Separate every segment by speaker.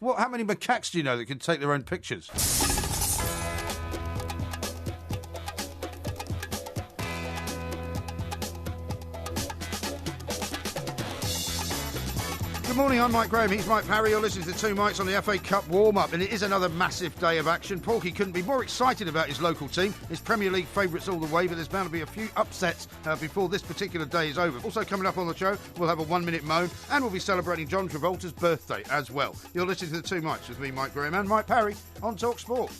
Speaker 1: How many macaques do you know that can take their own pictures? Good morning, I'm Mike Graham, he's Mike Parry, you're listening to Two Mikes on the FA Cup warm-up, and it is another massive day of action. Porky couldn't be more excited about his local team, his Premier League favourites all the way, but there's bound to be a few upsets before this particular day is over. Also coming up on the show, we'll have a 1-minute moan, and we'll be celebrating John Travolta's birthday as well. You're listening to the Two Mikes with me, Mike Graham, and Mike Parry on Talk Sport.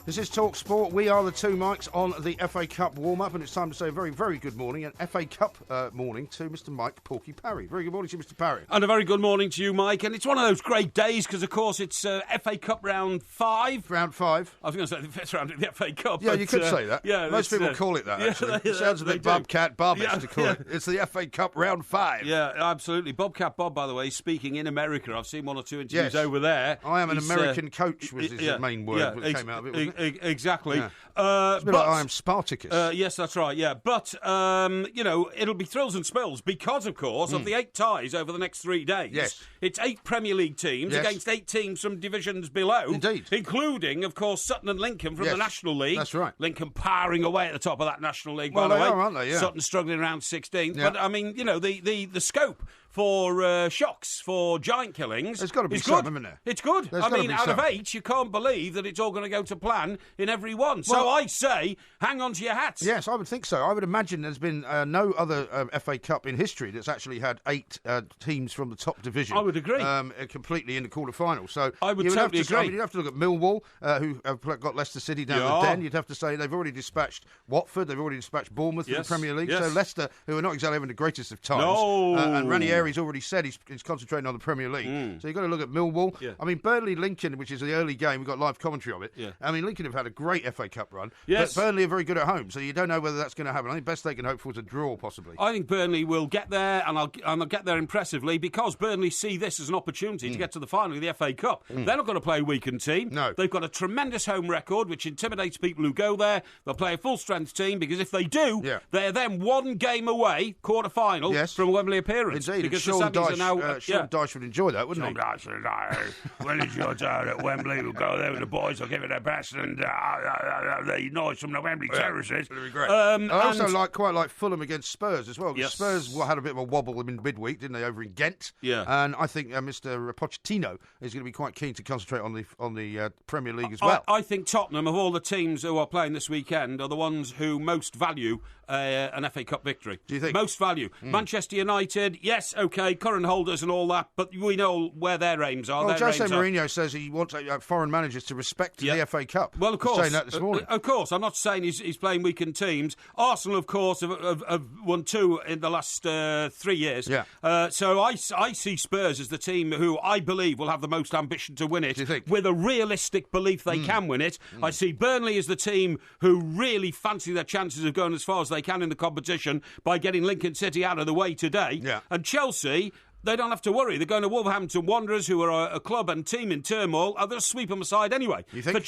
Speaker 1: This is Talk Sport. We are the Two Mikes on the FA Cup warm-up, and it's time to say a very, very good morning, and FA Cup morning to Mr. Mike Porky Parry. Very good morning to you, Mr. Parry.
Speaker 2: And a very good morning to you, Mike. And it's one of those great days because, of course, it's FA Cup round 5.
Speaker 1: Round 5.
Speaker 2: I was going to say the fifth round of the FA Cup.
Speaker 1: Yeah, you could say that.
Speaker 2: Yeah,
Speaker 1: most people call it that, actually. It sounds a bit Bobcat Bobish to call it. It's the FA Cup round 5.
Speaker 2: Yeah, absolutely. Bobcat Bob, by the way, speaking in America. I've seen one or two interviews over there.
Speaker 1: I am an American coach, was his main word that came out of it, wasn't it?
Speaker 2: Exactly.
Speaker 1: Yeah. It's a bit like I am Spartacus.
Speaker 2: Yes, that's right, yeah. But, it'll be thrills and spills because, of course, of the 8 ties over the next 3 days.
Speaker 1: Yes.
Speaker 2: It's 8 Premier League teams against 8 teams from divisions below.
Speaker 1: Indeed.
Speaker 2: Including, of course, Sutton and Lincoln from the National League.
Speaker 1: That's right.
Speaker 2: Lincoln powering away at the top of that National League,
Speaker 1: well,
Speaker 2: by the way.
Speaker 1: Are, aren't they? Yeah.
Speaker 2: Sutton struggling around 16th.
Speaker 1: Yeah.
Speaker 2: But, I mean, the scope for shocks, for giant killings.
Speaker 1: There's got to be some, haven't there?
Speaker 2: It's good.
Speaker 1: There's
Speaker 2: out of 8, you can't believe that it's all going to go to plan in every one. So I say, hang on to your hats.
Speaker 1: Yes, I would think so. I would imagine there's been no other FA Cup in history that's actually had 8 teams from the top division.
Speaker 2: I would agree.
Speaker 1: Completely in the quarterfinals. So
Speaker 2: I would totally agree.
Speaker 1: I mean, you'd have to look at Millwall, who have got Leicester City down the den. You'd have to say they've already dispatched Watford. They've already dispatched Bournemouth in the Premier League.
Speaker 2: Yes.
Speaker 1: So Leicester, who are not exactly having the greatest of times.
Speaker 2: No.
Speaker 1: And Ranieri's already said he's concentrating on the Premier League. So you've got to look at Millwall. Yeah. I mean, Burnley-Lincoln, which is the early game, we've got live commentary of it. Yeah. I mean, Lincoln have had a great FA Cup run.
Speaker 2: Yes.
Speaker 1: But Burnley are very good at home, so you don't know whether that's going to happen. I think best they can hope for is a draw, possibly.
Speaker 2: I think Burnley will get there, and they'll get there impressively, because Burnley see this as an opportunity to get to the final of the FA Cup. They're not going to play a weakened team.
Speaker 1: No.
Speaker 2: They've got a tremendous home record, which intimidates people who go there. They'll play a full-strength team, because if they do, they're then 1 game away, quarter-final, from a Wembley appearance.
Speaker 1: Indeed,
Speaker 2: because
Speaker 1: Sean Dyche would enjoy that, wouldn't he?
Speaker 3: Sean Dyche would, when it's your turn at Wembley, we'll go there with the boys, will give it their best, and the noise from the Wembley terraces.
Speaker 1: It'll be great. I also quite like Fulham against Spurs as well. Yes. Spurs had a bit of a wobble in midweek, didn't they, over in Ghent? Yeah. And I think Mr. Pochettino is going to be quite keen to concentrate on the Premier League as well.
Speaker 2: I think Tottenham, of all the teams who are playing this weekend, are the ones who most value an FA Cup victory.
Speaker 1: Do you think?
Speaker 2: Most value. Manchester United, yes, OK, current holders and all that, but we know where their aims are.
Speaker 1: Well, Jose Mourinho says he wants foreign managers to respect the FA Cup.
Speaker 2: Well, of course.
Speaker 1: Saying that this morning.
Speaker 2: Of course. I'm not saying he's playing weakened teams. Arsenal, of course, have won 2 in the last 3 years.
Speaker 1: Yeah.
Speaker 2: So I see Spurs as the team who I believe will have the most ambition to win it.
Speaker 1: Do you think?
Speaker 2: With a realistic belief they can win it. I see Burnley as the team who really fancy their chances of going as far as they can in the competition by getting Lincoln City out of the way today.
Speaker 1: Yeah.
Speaker 2: And Chelsea, they don't have to worry. They're going to Wolverhampton Wanderers, who are a club and team in turmoil. They'll sweep them aside anyway.
Speaker 1: You think?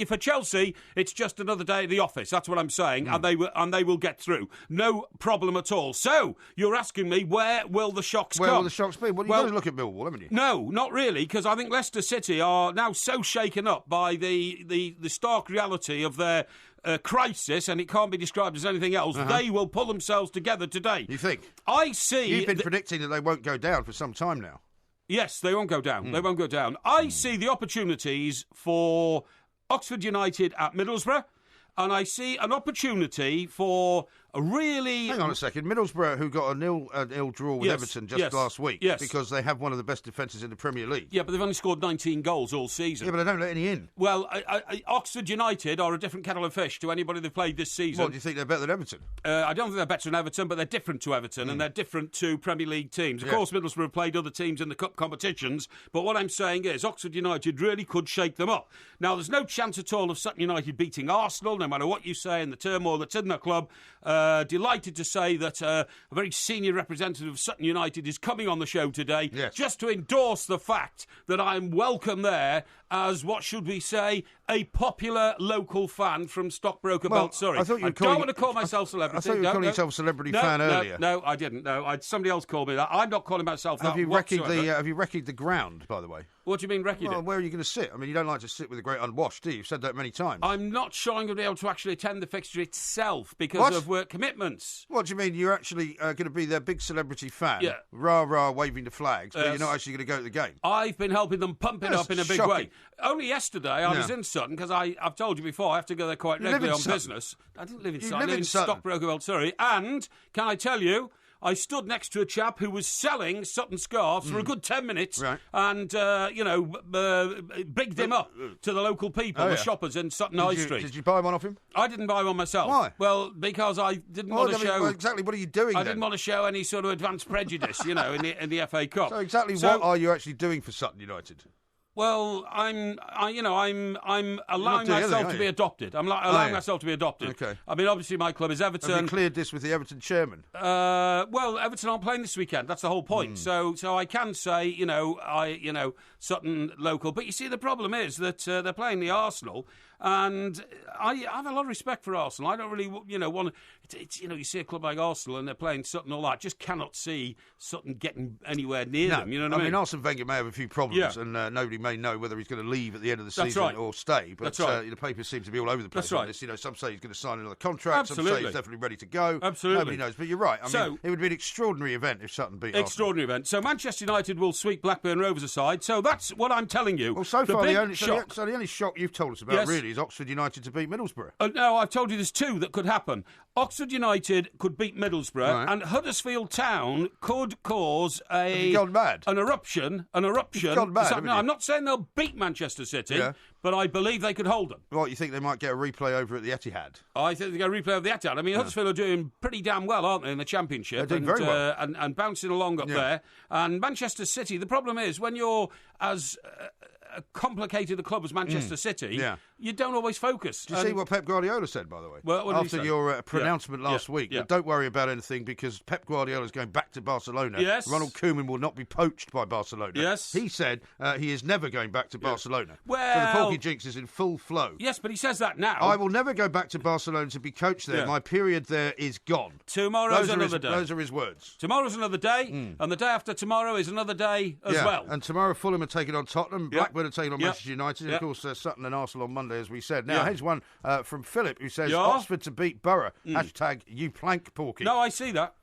Speaker 2: For Chelsea, it's just another day at the office. That's what I'm saying, and they will get through. No problem at all. So you're asking me, where will the shocks come?
Speaker 1: Where will the shocks be? Well, you've got to look at Millwall, haven't you?
Speaker 2: No, not really, because I think Leicester City are now so shaken up by the stark reality of their crisis, and it can't be described as anything else. They will pull themselves together today.
Speaker 1: You think?
Speaker 2: I see.
Speaker 1: You've been predicting that they won't go down for some time now.
Speaker 2: Yes, they won't go down. They won't go down. I see the opportunities for Oxford United at Middlesbrough, and I see an opportunity for a really...
Speaker 1: Hang on a second. Middlesbrough, who got a nil draw with Everton just last week, because they have one of the best defences in the Premier League.
Speaker 2: Yeah, but they've only scored 19 goals all season.
Speaker 1: Yeah, but they don't let any in.
Speaker 2: Well, Oxford United are a different kettle of fish to anybody they've played this season.
Speaker 1: What, do you think they're better than Everton?
Speaker 2: I don't think they're better than Everton, but they're different to Everton, and they're different to Premier League teams. Of course, Middlesbrough have played other teams in the cup competitions, but what I'm saying is Oxford United really could shake them up. Now, there's no chance at all of Sutton United beating Arsenal, no matter what you say, and the turmoil that's in the club. Delighted to say that a very senior representative of Sutton United is coming on the show today just to endorse the fact that I'm welcome there as, what should we say, a popular local fan from Stockbroker Belt, Surrey.
Speaker 1: I thought you were
Speaker 2: don't want to call myself celebrity.
Speaker 1: I thought you were calling yourself a celebrity fan earlier.
Speaker 2: No, I didn't. No, somebody else called me that. I'm not calling myself that.
Speaker 1: Have you recce the ground, by the way?
Speaker 2: What do you mean, recce it?
Speaker 1: Where are you going to sit? I mean, you don't like to sit with the great unwashed, do you? You've said that many times.
Speaker 2: I'm not sure I'm going to be able to actually attend the fixture itself because of work commitments.
Speaker 1: What do you mean? You're actually going to be their big celebrity fan?
Speaker 2: Yeah.
Speaker 1: Rah, waving the flags, but you're not actually going to go to the game?
Speaker 2: I've been helping them pump it up in a big way. Only yesterday I was in Sutton, because I've told you before, I have to go there quite regularly on business. I didn't live in Sutton. I live in Stockbroker Belt, Surrey. And, can I tell you, I stood next to a chap who was selling Sutton scarves for a good 10 minutes and, bigged him up to the local people, the shoppers in Sutton High Street.
Speaker 1: Did you buy one off him?
Speaker 2: I didn't buy one myself.
Speaker 1: Why?
Speaker 2: Well, because I didn't want to show...
Speaker 1: Well, exactly what are you doing
Speaker 2: I didn't want to show any sort of advanced prejudice, in the FA Cup.
Speaker 1: So exactly what are you actually doing for Sutton United?
Speaker 2: Well, I'm allowing myself to be adopted. I'm allowing myself to be adopted.
Speaker 1: Okay.
Speaker 2: I mean, obviously, my club is Everton.
Speaker 1: Have you cleared this with the Everton chairman?
Speaker 2: Well, Everton aren't playing this weekend. That's the whole point. So I can say, Sutton local. But you see, the problem is that they're playing the Arsenal, and I have a lot of respect for Arsenal. I don't really, want to. You see a club like Arsenal and they're playing Sutton all that. Just cannot see Sutton getting anywhere near them. You know what I mean?
Speaker 1: Arsene Wenger may have a few problems, and nobody may know whether he's going to leave at the end of the season or stay. But the papers seem to be all over the place.
Speaker 2: That's right.
Speaker 1: Some say he's going to sign another contract.
Speaker 2: Absolutely.
Speaker 1: Some say he's definitely ready to go.
Speaker 2: Absolutely.
Speaker 1: Nobody knows. But you're right. I mean, it would be an extraordinary event if Sutton beat Arsenal.
Speaker 2: Extraordinary event. So Manchester United will sweep Blackburn Rovers aside. So that's what I'm telling you.
Speaker 1: Well, so far the only shock you've told us about really is Oxford United to beat Middlesbrough.
Speaker 2: No, I've told you there's two that could happen. Oxford United could beat Middlesbrough, and Huddersfield Town could cause
Speaker 1: Have you gone mad?
Speaker 2: An eruption.
Speaker 1: You've gone mad,
Speaker 2: I'm not saying they'll beat Manchester City, but I believe they could hold them.
Speaker 1: What, you think they might get a replay over at the Etihad?
Speaker 2: I think they get a replay of the Etihad. I mean, Huddersfield are doing pretty damn well, aren't they, in the Championship?
Speaker 1: They're doing very well.
Speaker 2: And bouncing along up there. And Manchester City, the problem is, when you're as complicated a club as Manchester City, you don't always focus.
Speaker 1: Did you see what Pep Guardiola said, by the way?
Speaker 2: Well,
Speaker 1: after your pronouncement last week, but don't worry about anything because Pep Guardiola's going back to Barcelona.
Speaker 2: Yes.
Speaker 1: Ronald Koeman will not be poached by Barcelona.
Speaker 2: Yes.
Speaker 1: He said he is never going back to Barcelona.
Speaker 2: Well,
Speaker 1: so the Porky Jinx is in full flow.
Speaker 2: Yes, but he says that now.
Speaker 1: I will never go back to Barcelona to be coached there. My period there is gone.
Speaker 2: Tomorrow's another day.
Speaker 1: Those are his words.
Speaker 2: Tomorrow's another day, and the day after tomorrow is another day as well.
Speaker 1: And tomorrow Fulham are taking on Tottenham, Blackburn are taking on Manchester United, and of course Sutton and Arsenal on Monday, as we said. Now, here's one from Philip who says, Oxford to beat Borough, hashtag you plank Porky.
Speaker 2: No, I see that.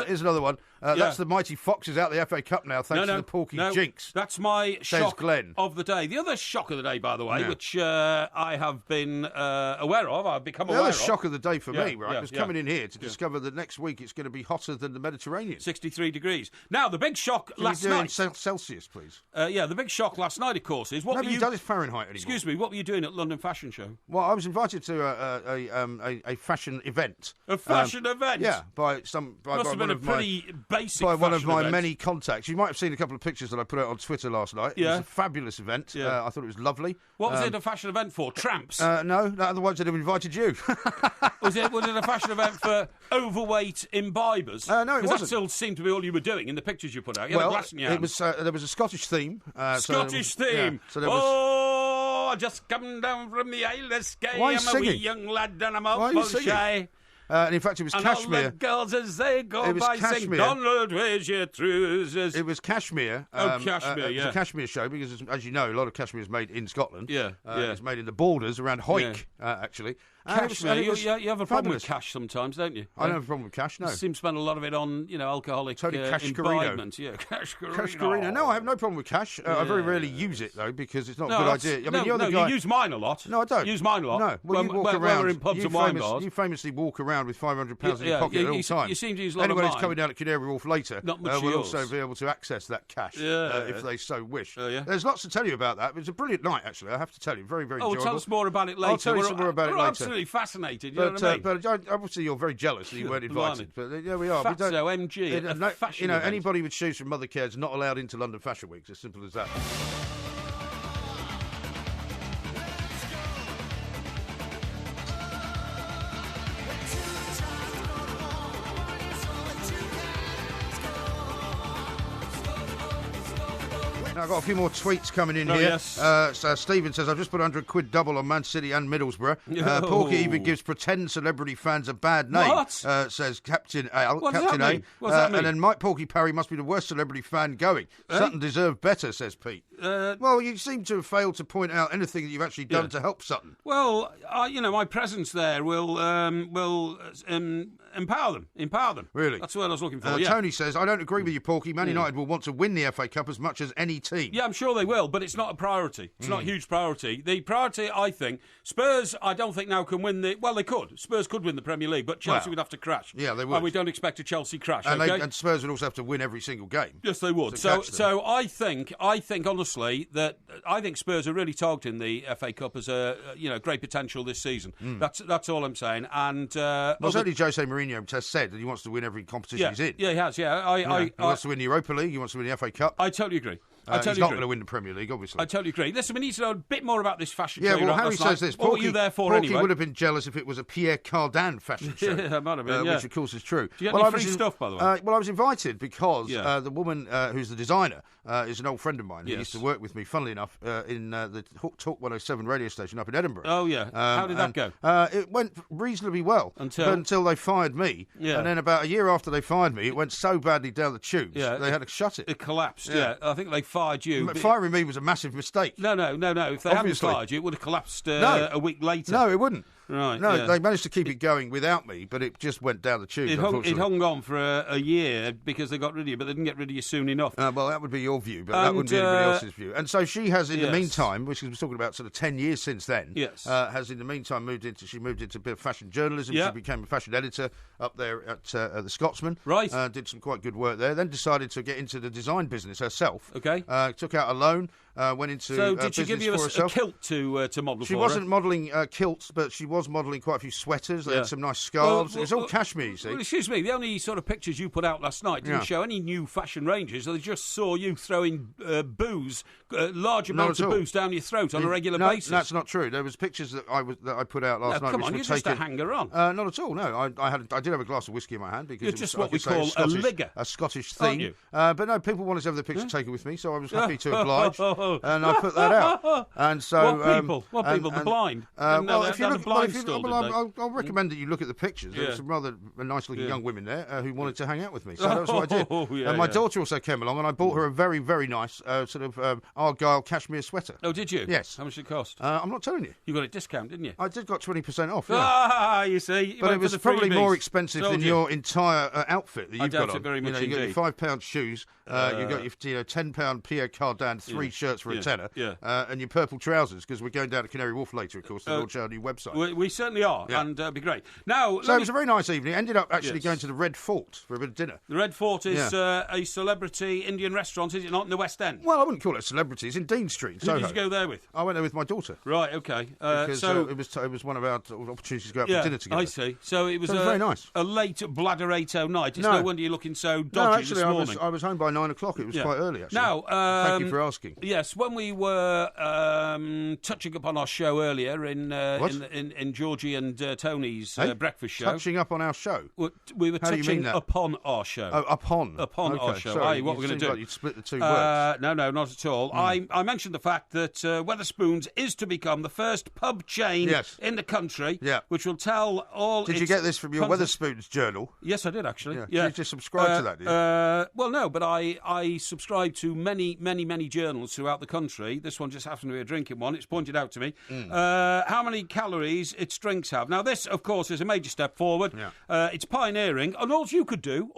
Speaker 1: Here's another one. That's the mighty Foxes out the FA Cup now, thanks to the Porky Jinx.
Speaker 2: That's my shock
Speaker 1: Glenn.
Speaker 2: of the day. The other shock of the day, by the way, which I have been aware of, I've become aware of.
Speaker 1: The other shock of the day for me, was coming in here to discover that next week it's going to be hotter than the Mediterranean.
Speaker 2: 63 degrees. Now, the big shock last night...
Speaker 1: in Celsius, please?
Speaker 2: The big shock last night, of course, is...
Speaker 1: Nobody does Fahrenheit anymore.
Speaker 2: Excuse me, what were you doing at London Fashion Show?
Speaker 1: Well, I was invited to a fashion event.
Speaker 2: A fashion event?
Speaker 1: Yeah,
Speaker 2: Must have been a pretty basic
Speaker 1: by one of my
Speaker 2: event.
Speaker 1: many contacts. You might have seen a couple of pictures that I put out on Twitter last night. It was a fabulous event. I thought it was lovely.
Speaker 2: What was it a fashion event for? Tramps?
Speaker 1: No, otherwise they'd have invited you.
Speaker 2: Was it a fashion event for overweight imbibers?
Speaker 1: No, it wasn't.
Speaker 2: Because that still seemed to be all you were doing in the pictures you put out. You had a glass in your hand.
Speaker 1: There was a Scottish theme.
Speaker 2: Scottish theme.
Speaker 1: So there was...
Speaker 2: Oh, I just come down from the Isle of Skye.
Speaker 1: Why are you
Speaker 2: I'm
Speaker 1: singing?
Speaker 2: a wee young lad and I'm
Speaker 1: Why are you
Speaker 2: awful
Speaker 1: singing?
Speaker 2: shy.
Speaker 1: And in fact, it was
Speaker 2: and
Speaker 1: Kashmir.
Speaker 2: all the girls as they go by sing, Donald, where's your trousers?
Speaker 1: It was Kashmir.
Speaker 2: Kashmir,
Speaker 1: It was a Kashmir show because, as you know, a lot of Kashmir is made in Scotland. It's made in the borders around Hawick, actually.
Speaker 2: Kashmir, you have a problem with cash sometimes, don't you?
Speaker 1: I don't have a problem with cash, no.
Speaker 2: You seem to spend a lot of it on, alcoholic imbibement. Yeah,
Speaker 1: Cashcarino. No, I have no problem with cash. I very rarely use it, though, because it's not a good idea. I mean, you're the guy...
Speaker 2: you use mine a lot.
Speaker 1: No, I don't.
Speaker 2: Use mine a lot.
Speaker 1: No, well, you walk around...
Speaker 2: When we're in pubs and wine bars.
Speaker 1: You famously walk around with £500 in your pocket at all times.
Speaker 2: You seem to use a lot of mine.
Speaker 1: Anyone who's coming down at Canary Wharf later will also be able to access that cash if they so wish. There's lots to tell you about that. It was a brilliant night, actually, I have to tell you. Very, very enjoyable.
Speaker 2: Tell us more about it later.
Speaker 1: I'll tell you some more about it later.
Speaker 2: We're absolutely fascinated. You know what I mean?
Speaker 1: But obviously you're very jealous that you weren't invited. But there we are.
Speaker 2: Fatso MG.
Speaker 1: Anybody with shoes from Mothercare is not allowed into London Fashion Week. It's as simple as that. Now, I've got a few more tweets coming in here.
Speaker 2: Yes.
Speaker 1: So Stephen says, I've just put £100 double on Man City and Middlesbrough. Porky even gives pretend celebrity fans a bad name.
Speaker 2: What?
Speaker 1: Says Captain A.
Speaker 2: What does
Speaker 1: Captain
Speaker 2: that
Speaker 1: A.
Speaker 2: mean? What does that mean?
Speaker 1: And then Mike Porky Parry must be the worst celebrity fan going. Sutton deserved better, says Pete. Well, you seem to have failed to point out anything that you've actually done to help Sutton.
Speaker 2: Well, my presence there will empower them.
Speaker 1: Really?
Speaker 2: That's what I was looking for.
Speaker 1: Tony says, I don't agree with you, Porky. Man United will want to win the FA Cup as much as any team.
Speaker 2: Yeah, I'm sure they will, but it's not a priority. It's not a huge priority. The priority, I think, Spurs, I don't think now can win the... Well, they could. Spurs could win the Premier League, but Chelsea would have to crash.
Speaker 1: Yeah, they would.
Speaker 2: And we don't expect a Chelsea crash,
Speaker 1: and,
Speaker 2: okay?
Speaker 1: and Spurs would also have to win every single game.
Speaker 2: Yes, they would. So I think honestly that I think Spurs are really targeting the FA Cup as a great potential this season. That's all I'm saying. And
Speaker 1: certainly Jose Mourinho has said that he wants to win every competition he's in.
Speaker 2: Yeah, he has. Yeah,
Speaker 1: he wants to win the Europa League. He wants to win the FA Cup.
Speaker 2: I totally agree.
Speaker 1: He's not going to win the Premier League, obviously.
Speaker 2: I totally agree. Listen, we need to know a bit more about this fashion show.
Speaker 1: Yeah, well, Harry says this.
Speaker 2: What were you there for
Speaker 1: Porky
Speaker 2: anyway?
Speaker 1: would have been jealous if it was a Pierre Cardin fashion show.
Speaker 2: Yeah, it might have been,
Speaker 1: which, of course, is true.
Speaker 2: Do you get any free stuff, by the way?
Speaker 1: Well, I was invited because the woman who's the designer is an old friend of mine who used to work with me, funnily enough, in the Talk 107 radio station up in Edinburgh.
Speaker 2: Oh, yeah. How did that go?
Speaker 1: It went reasonably well. Until they fired me. Yeah. And then about a year after they fired me, it went so badly down the tubes, they had to shut it.
Speaker 2: It collapsed, yeah. I think they fired you.
Speaker 1: Firing me was a massive mistake.
Speaker 2: No. If they hadn't fired you, it would have collapsed a week later.
Speaker 1: No, it wouldn't.
Speaker 2: Right.
Speaker 1: No, they managed to keep it going without me, but it just went down the tube.
Speaker 2: It hung on for a year because they got rid of you, but they didn't get rid of you soon enough.
Speaker 1: Well, that would be your view, but that wouldn't be anybody else's view. And so she has, in the meantime, which we're talking about sort of 10 years since then, has in the meantime moved into a bit of fashion journalism. She became a fashion editor up there at the Scotsman.
Speaker 2: Right.
Speaker 1: Did some quite good work there. Then decided to get into the design business herself.
Speaker 2: Okay.
Speaker 1: Took out a loan. Went into
Speaker 2: So did she
Speaker 1: business
Speaker 2: give you
Speaker 1: for
Speaker 2: a
Speaker 1: herself.
Speaker 2: kilt to model
Speaker 1: She
Speaker 2: for
Speaker 1: wasn't
Speaker 2: her?
Speaker 1: modelling kilts, but she was modelling quite a few sweaters. They had some nice scarves. It was all cashmere, you see.
Speaker 2: Well, excuse me, the only sort of pictures you put out last night didn't show any new fashion ranges. They just saw you throwing booze, large amounts of booze down your throat on a regular basis.
Speaker 1: That's not true. There was pictures that I put out last night.
Speaker 2: Come on, you're just a hanger-on.
Speaker 1: Not at all. No, I did have a glass of whiskey in my hand because
Speaker 2: you're just what we call a ligger,
Speaker 1: a Scottish theme. But no, people wanted to have the picture taken with me, so I was happy to oblige, and I put that out. And so,
Speaker 2: what people? The blind.
Speaker 1: If you look,
Speaker 2: I'll
Speaker 1: I'll recommend that you look at the pictures. There were some rather nice-looking young women there who wanted to hang out with me, so that's what I did. And my daughter also came along, and I bought her a very, very nice sort of Argyle cashmere sweater.
Speaker 2: Oh, did you?
Speaker 1: Yes.
Speaker 2: How much did it cost?
Speaker 1: I'm not telling you.
Speaker 2: You got a discount, didn't you?
Speaker 1: I did got 20% off. Yeah.
Speaker 2: You see,
Speaker 1: but it was probably more expensive than your entire outfit that you've got on.
Speaker 2: I doubt it very much
Speaker 1: you got your £5 shoes. You got your £10 Pierre Cardin 3 shirts for a tenner. Yeah. And your purple trousers, because we're going down to Canary Wharf later, of course, to launch our new website.
Speaker 2: We certainly are, and it'd be great. Now,
Speaker 1: so it was a very nice evening. Ended up actually going to the Red Fort for a bit of dinner.
Speaker 2: The Red Fort is a celebrity Indian restaurant, is it not, in the West End?
Speaker 1: Well, I wouldn't call it a celebrity. It's in Dean Street.
Speaker 2: Who did you go there with?
Speaker 1: I went there with my daughter.
Speaker 2: Right, okay.
Speaker 1: Because it was one of our opportunities to go out for dinner together.
Speaker 2: I see. So it was
Speaker 1: very nice.
Speaker 2: A late bladder-8 night. It's no wonder you're looking so dodgy this morning.
Speaker 1: I was home by 9 o'clock. It was quite early, actually.
Speaker 2: Now,
Speaker 1: thank you for asking.
Speaker 2: Yes, when we were touching upon our show earlier in Georgie and Tony's breakfast show.
Speaker 1: Touching up on our show?
Speaker 2: We were touching upon our show.
Speaker 1: Oh, upon?
Speaker 2: Upon our show.
Speaker 1: Sorry,
Speaker 2: what we're going to do.
Speaker 1: Like you'd split the two words.
Speaker 2: No, not at all. I mentioned the fact that Wetherspoons is to become the first pub chain in the country, which will tell all.
Speaker 1: Did you get this from your Wetherspoons journal?
Speaker 2: Yes, I did actually.
Speaker 1: Yeah. Did you just subscribe to that? Did you?
Speaker 2: Well, no, but I subscribe to many journals throughout the country. This one just happens to be a drinking one. It's pointed out to me how many calories its drinks have. Now, this, of course, is a major step forward. It's pioneering, and all you could do,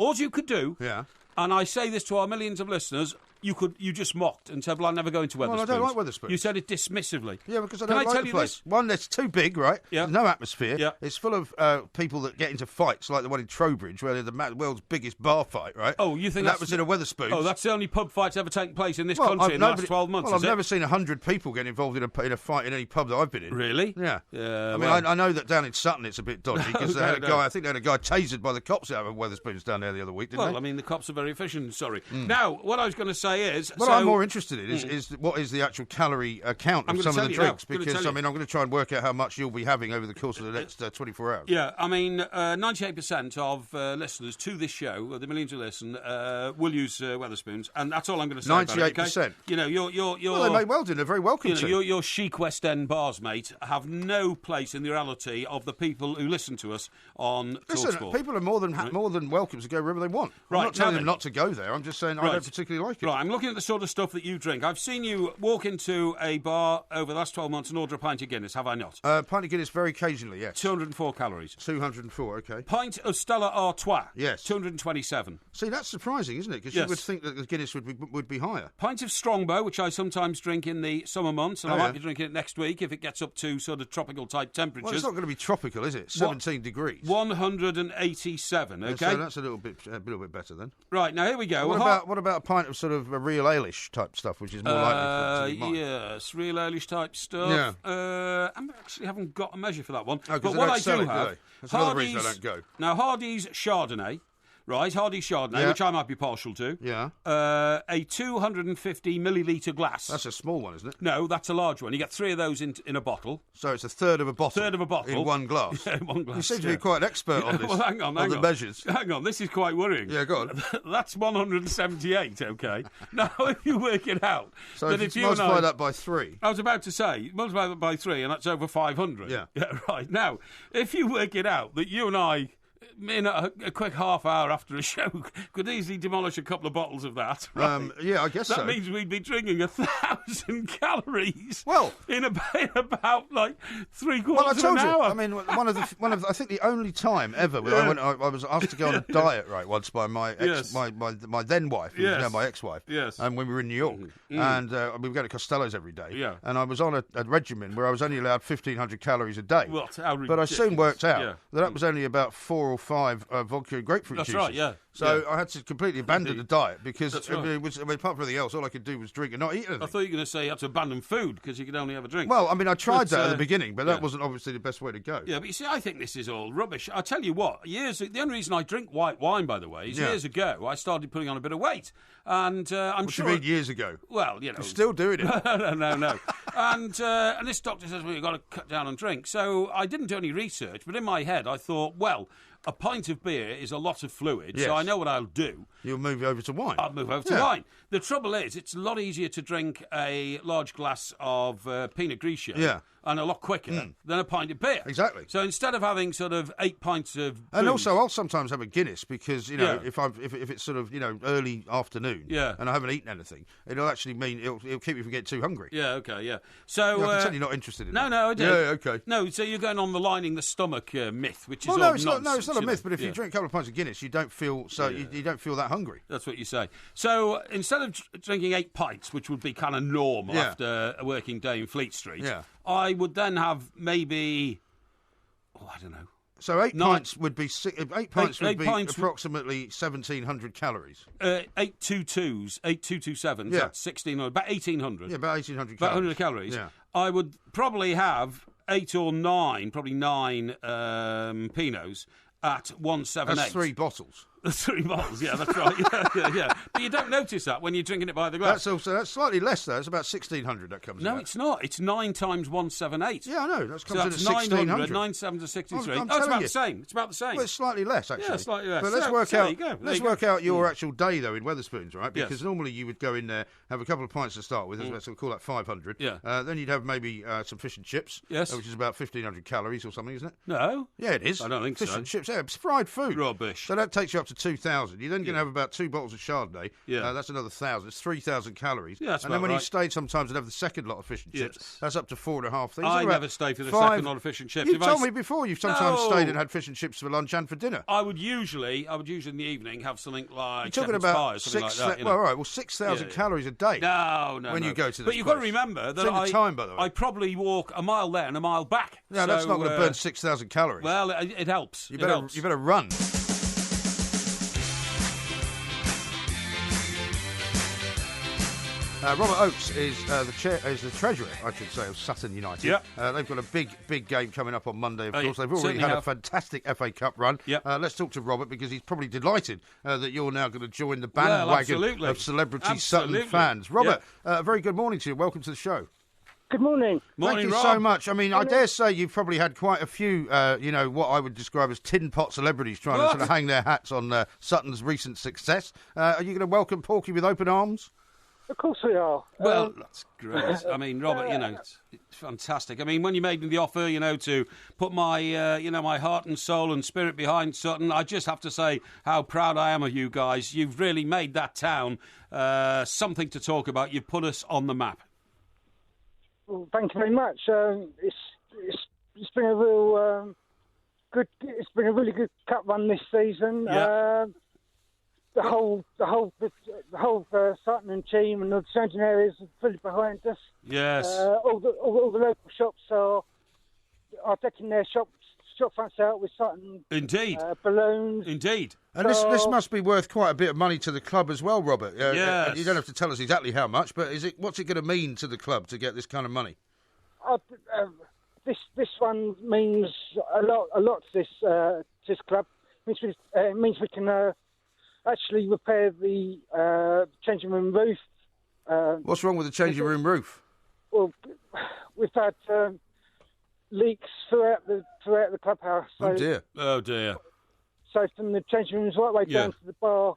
Speaker 2: and I say this to our millions of listeners, you just mocked and said, well, I'm never going to Wetherspoons.
Speaker 1: Well, I don't like Wetherspoons.
Speaker 2: You said it dismissively.
Speaker 1: Yeah, because I don't like the place. One, it's too big, right?
Speaker 2: Yeah.
Speaker 1: There's no atmosphere.
Speaker 2: Yeah.
Speaker 1: It's full of people that get into fights, like the one in Trowbridge, where they're the world's biggest bar fight, right?
Speaker 2: Oh, you think
Speaker 1: that was in a Wetherspoons?
Speaker 2: Oh, that's the only pub fight's ever taken place in this country in the last 12 months,
Speaker 1: Well, I've never seen 100 people get involved in a fight in any pub that I've been in.
Speaker 2: Really?
Speaker 1: Yeah. I mean, I know that down in Sutton it's a bit dodgy, because they had a guy, I think they had a guy tasered by the cops out of Wetherspoons down there the other week, didn't they?
Speaker 2: Well, I mean, the cops are very efficient, sorry. Now, what I was going to say say is...
Speaker 1: What I'm more interested in is what is the actual calorie count of some of the drinks, because, I'm going to try and work out how much you'll be having over the course of the next 24 hours.
Speaker 2: Yeah, I mean, 98% of listeners to this show, the millions who listen, will use Wetherspoons, and that's all I'm going to say 98%. About it, okay?
Speaker 1: You know, well, they may well do. They're very welcome to.
Speaker 2: Your chic West End bars, mate, have no place in the reality of the people who listen to us on TalkSport.
Speaker 1: People are more than welcome to go wherever they want.
Speaker 2: Right,
Speaker 1: I'm not telling them not to go there. I'm just saying I don't particularly like it.
Speaker 2: Right, I'm looking at the sort of stuff that you drink. I've seen you walk into a bar over the last 12 months and order a pint of Guinness, have I not?
Speaker 1: Pint of Guinness very occasionally, yes.
Speaker 2: 204 calories.
Speaker 1: 204, OK.
Speaker 2: Pint of Stella Artois.
Speaker 1: Yes.
Speaker 2: 227.
Speaker 1: See, that's surprising, isn't it? Because you would think that the Guinness would be higher.
Speaker 2: Pint of Strongbow, which I sometimes drink in the summer months, and I might be drinking it next week if it gets up to sort of tropical-type temperatures.
Speaker 1: Well, it's not going to be tropical, is it? 17 degrees.
Speaker 2: 187, OK?
Speaker 1: So that's a little bit better then.
Speaker 2: Right, now here we go.
Speaker 1: What about a pint of sort of a real ale-ish type stuff, which is more likely to be mine?
Speaker 2: Yes, real ale-ish type stuff.
Speaker 1: Yeah.
Speaker 2: I actually haven't got a measure for that one.
Speaker 1: Oh,
Speaker 2: but what I do have...
Speaker 1: That's another reason I don't go.
Speaker 2: Now, Hardy's Chardonnay... Right, Hardy's Chardonnay, which I might be partial to.
Speaker 1: Yeah.
Speaker 2: A 250 millilitre glass.
Speaker 1: That's a small one, isn't it?
Speaker 2: No, that's a large one. You get 3 of those in a bottle.
Speaker 1: So it's a third of a bottle.
Speaker 2: Third of a bottle.
Speaker 1: In one glass.
Speaker 2: Yeah, one glass.
Speaker 1: You seem to be quite an expert on this.
Speaker 2: Well, hang on.
Speaker 1: The measures.
Speaker 2: Hang on, this is quite worrying.
Speaker 1: Yeah, go on.
Speaker 2: That's 178, OK? Now, if you work it out...
Speaker 1: So if you multiply that by 3...
Speaker 2: I was about to say, multiply that by 3, and that's over 500.
Speaker 1: Yeah.
Speaker 2: Right. Now, if you work it out that you and I... in a quick half hour after a show, could easily demolish a couple of bottles of that. Right?
Speaker 1: Yeah, I guess
Speaker 2: that means we'd be drinking 1,000 calories.
Speaker 1: Well,
Speaker 2: in about like 3/4
Speaker 1: well, I told
Speaker 2: of an
Speaker 1: you.
Speaker 2: hour.
Speaker 1: I mean, one of the I think the only time ever I was asked to go on a diet once by my my then wife, who's now my ex-wife.
Speaker 2: Yes.
Speaker 1: And when we were in New York, and we were going to Costello's every day.
Speaker 2: Yeah.
Speaker 1: And I was on a regimen where I was only allowed 1,500 calories a day.
Speaker 2: What? How ridiculous.
Speaker 1: But I soon worked out that was only about 4 or 5 vodka and grapefruit juices.
Speaker 2: That's right, yeah.
Speaker 1: So I had to completely abandon the diet because apart from everything else, all I could do was drink and not eat anything.
Speaker 2: I thought you were going to say you had to abandon food because you could only have a drink.
Speaker 1: Well, I mean, I tried that at the beginning, but that wasn't obviously the best way to go.
Speaker 2: Yeah, but you see, I think this is all rubbish. I tell you what, the only reason I drink white wine, by the way, is years ago I started putting on a bit of weight. And I'm sure...
Speaker 1: What do you mean years ago?
Speaker 2: Well, you know...
Speaker 1: You're still doing it.
Speaker 2: No. And this doctor says, well, you've got to cut down on drink. So I didn't do any research, but in my head I thought, well... a pint of beer is a lot of fluid, so I know what I'll do.
Speaker 1: You'll move over to wine.
Speaker 2: I'll move over to wine. The trouble is, it's a lot easier to drink a large glass of Pinot Grigio and a lot quicker than a pint of beer.
Speaker 1: Exactly.
Speaker 2: So instead of having sort of 8 pints of booze,
Speaker 1: and also, I'll sometimes have a Guinness because, you know, if it's sort of, you know, early afternoon and I haven't eaten anything, it'll actually mean it'll keep you from getting too hungry.
Speaker 2: Yeah, okay, yeah. So...
Speaker 1: I can tell you're not interested in that.
Speaker 2: No, I do.
Speaker 1: Yeah, okay.
Speaker 2: No, so you're going on the lining the stomach myth, which is
Speaker 1: all
Speaker 2: nonsense.
Speaker 1: It's not a myth, but if you drink a couple of pints of Guinness, you don't feel you don't feel that hungry.
Speaker 2: That's what you say. So instead of drinking 8 pints, which would be kind of normal after a working day in Fleet Street, I would then have maybe, I don't know.
Speaker 1: So 8 pints would be approximately 1,700 calories.
Speaker 2: 822s, 8227.
Speaker 1: Yeah,
Speaker 2: that's 1,600, about 1,800.
Speaker 1: Yeah, about 1,800 calories.
Speaker 2: About 100 calories. Yeah. I would probably have 8 or 9, probably 9 Pinots at 178.
Speaker 1: That's 3 bottles.
Speaker 2: 3 bottles, yeah, that's right. Yeah. But you don't notice that when you're drinking it by the glass.
Speaker 1: That's slightly less, though. It's about 1,600 that comes
Speaker 2: No, it's not. It's 9 times 178.
Speaker 1: Yeah, I know. That comes in at
Speaker 2: 1,600. 9 7 to 63. It's about the same. It's about the same.
Speaker 1: Well, it's slightly less, actually.
Speaker 2: Yeah, slightly less.
Speaker 1: But let's work out your actual day, though, in Wetherspoons, right? Because normally you would go in there, have a couple of pints to start with, so we'll call that 500.
Speaker 2: Yeah.
Speaker 1: Then you'd have maybe some fish and chips, which is about 1,500 calories or something, isn't it?
Speaker 2: No.
Speaker 1: Yeah, it is.
Speaker 2: I don't think
Speaker 1: fish
Speaker 2: so.
Speaker 1: and chips, it's fried food.
Speaker 2: Rubbish.
Speaker 1: So that takes you up to 2,000. You're then going to have about 2 bottles of Chardonnay.
Speaker 2: Yeah.
Speaker 1: That's another 1,000. It's 3,000 calories.
Speaker 2: Yeah, that's
Speaker 1: and then when
Speaker 2: right.
Speaker 1: you stayed sometimes and have the second lot of fish and chips, that's up to 4.5.
Speaker 2: I never stay for the second lot of fish and chips.
Speaker 1: You told me before you've sometimes stayed and had fish and chips for lunch and for dinner.
Speaker 2: I would usually in the evening have something like
Speaker 1: You're talking about
Speaker 2: pie or something like that.
Speaker 1: Well, all right. Well, 6,000 calories a day.
Speaker 2: No.
Speaker 1: When you go to this
Speaker 2: But you've got to remember that I probably walk a mile there and a mile back.
Speaker 1: No, that's not going to burn 6,000 calories.
Speaker 2: Well, it helps.
Speaker 1: You better run. Robert Oates is the treasurer, I should say, of Sutton United.
Speaker 2: Yep.
Speaker 1: They've got a big game coming up on Monday, of course. They've already
Speaker 2: certainly
Speaker 1: had a
Speaker 2: have.
Speaker 1: fantastic FA Cup run.
Speaker 2: Yep.
Speaker 1: Let's talk to Robert, because he's probably delighted that you're now going to join the bandwagon of celebrity Sutton fans. Robert, a very good morning to you. Welcome to the show.
Speaker 4: Good morning.
Speaker 2: Morning,
Speaker 1: Thank you
Speaker 2: Rob.
Speaker 1: so much. I mean, I dare say you've probably had quite a few, what I would describe as tin pot celebrities trying to sort of hang their hats on Sutton's recent success. Are you going to welcome Porky with open arms?
Speaker 4: Of course we are.
Speaker 2: Well, that's great. I mean, Robert, it's fantastic. I mean, when you made me the offer, to put my, my heart and soul and spirit behind Sutton, I just have to say how proud I am of you guys. You've really made that town something to talk about. You've put us on the map.
Speaker 4: Well, thank you very much. It's been a real good. It's been a really good cup run this season.
Speaker 2: Yeah.
Speaker 4: The whole Sutton team and the surrounding areas are fully behind us.
Speaker 2: Yes.
Speaker 4: All the local shops are decking their shop fronts out with Sutton.
Speaker 2: Indeed.
Speaker 4: Balloons.
Speaker 2: Indeed.
Speaker 1: And this must be worth quite a bit of money to the club as well, Robert.
Speaker 2: Yes.
Speaker 1: You don't have to tell us exactly how much, but what's it going to mean to the club to get this kind of money?
Speaker 4: This one means a lot to this club. It means we can actually repair the changing room roof.
Speaker 1: What's wrong with the changing room roof?
Speaker 4: Well, we've had leaks throughout the clubhouse. So,
Speaker 1: Oh dear.
Speaker 4: So from the changing rooms right way down to the bar,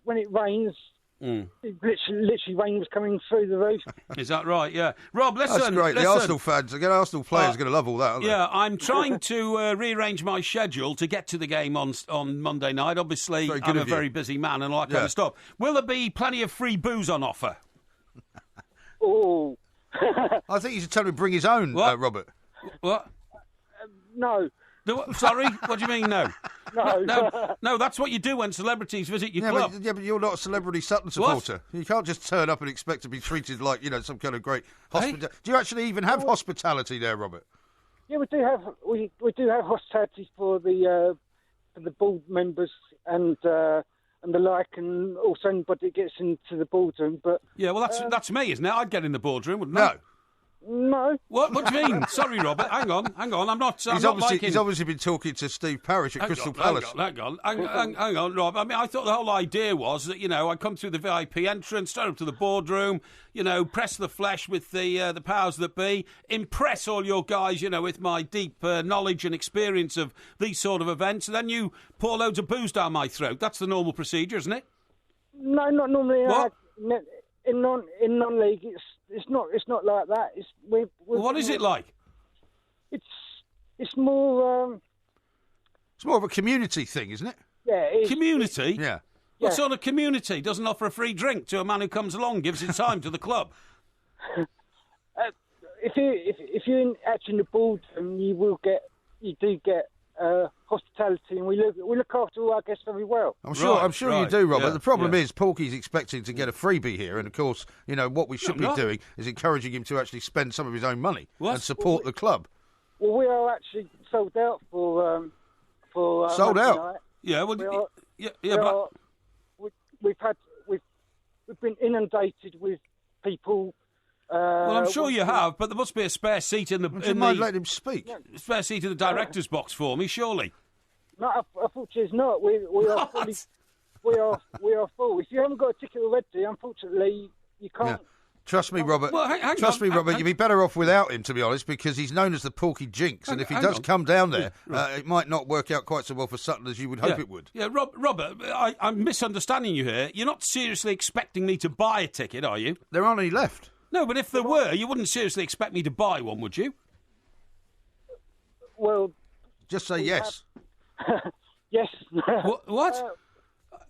Speaker 4: when it rains, it literally rain was coming through the roof.
Speaker 2: Is that right? Yeah. Rob, listen.
Speaker 1: That's great. The Arsenal fans, the Arsenal players are going to love all that, aren't they?
Speaker 2: Yeah, I'm trying to rearrange my schedule to get to the game on Monday night. Obviously, I'm a very busy man and all that kind of stuff. Will there be plenty of free booze on offer?
Speaker 4: Oh.
Speaker 1: I think you should tell him to bring his own, Robert.
Speaker 2: What?
Speaker 4: No.
Speaker 2: Sorry? What do you mean, no?
Speaker 4: No.
Speaker 2: No, that's what you do when celebrities visit your club.
Speaker 1: But you're not a celebrity Sutton supporter. What? You can't just turn up and expect to be treated like, some kind of great hospitality. Hey? Do you actually even have hospitality there, Robert?
Speaker 4: Yeah, we do have hospitality for the board members and the like, and also anybody that gets into the boardroom. But
Speaker 2: yeah, well, that's me, isn't it? I'd get in the boardroom, wouldn't I?
Speaker 4: No.
Speaker 2: What do you mean? Sorry, Robert. Hang on. I'm not. He's
Speaker 1: obviously been talking to Steve Parry at Crystal Palace.
Speaker 2: Hang on, Rob. I mean, I thought the whole idea was that I'd come through the VIP entrance, straight up to the boardroom, press the flesh with the powers that be, impress all your guys, with my deep knowledge and experience of these sort of events, and then you pour loads of booze down my throat. That's the normal procedure, isn't it?
Speaker 4: No, not normally.
Speaker 2: What?
Speaker 4: In non-league, it's not like that.
Speaker 2: What is it like?
Speaker 4: It's more.
Speaker 1: It's more of a community thing, isn't it?
Speaker 4: Yeah.
Speaker 2: Community.
Speaker 1: Yeah.
Speaker 2: What sort of community doesn't offer a free drink to a man who comes along, gives his time to the club?
Speaker 4: If you're actually in the boardroom, you do get hospitality, and we look after all our guests very well.
Speaker 1: I'm sure you do, Robert.
Speaker 2: Yeah,
Speaker 1: the problem is Porky's expecting to get a freebie here, and of course, what we should be doing is encouraging him to actually spend some of his own money and support the club.
Speaker 4: Well, we are actually sold out for
Speaker 1: sold out.
Speaker 4: Night.
Speaker 2: Yeah, well,
Speaker 4: we've been inundated with people.
Speaker 2: Well, I'm sure you have, but there must be a spare seat in the.
Speaker 1: Would you mind letting him speak?
Speaker 2: Spare seat in the director's box for me, surely.
Speaker 4: No, unfortunately, it's not. We are fully, we are full. If you haven't got a ticket already, unfortunately, you can't.
Speaker 1: Yeah. Trust me, Robert.
Speaker 2: Well, hang
Speaker 1: Trust
Speaker 2: on,
Speaker 1: me, Robert. You'd be better off without him, to be honest, because he's known as the Porky Jinx, and if he does come down there, it might not work out quite so well for Sutton as you would hope it would.
Speaker 2: Yeah, Robert, I'm misunderstanding you here. You're not seriously expecting me to buy a ticket, are you?
Speaker 1: There aren't any left.
Speaker 2: No, but if there were, you wouldn't seriously expect me to buy one, would you?
Speaker 4: Well,
Speaker 1: just say yes.
Speaker 4: Yes.
Speaker 2: What?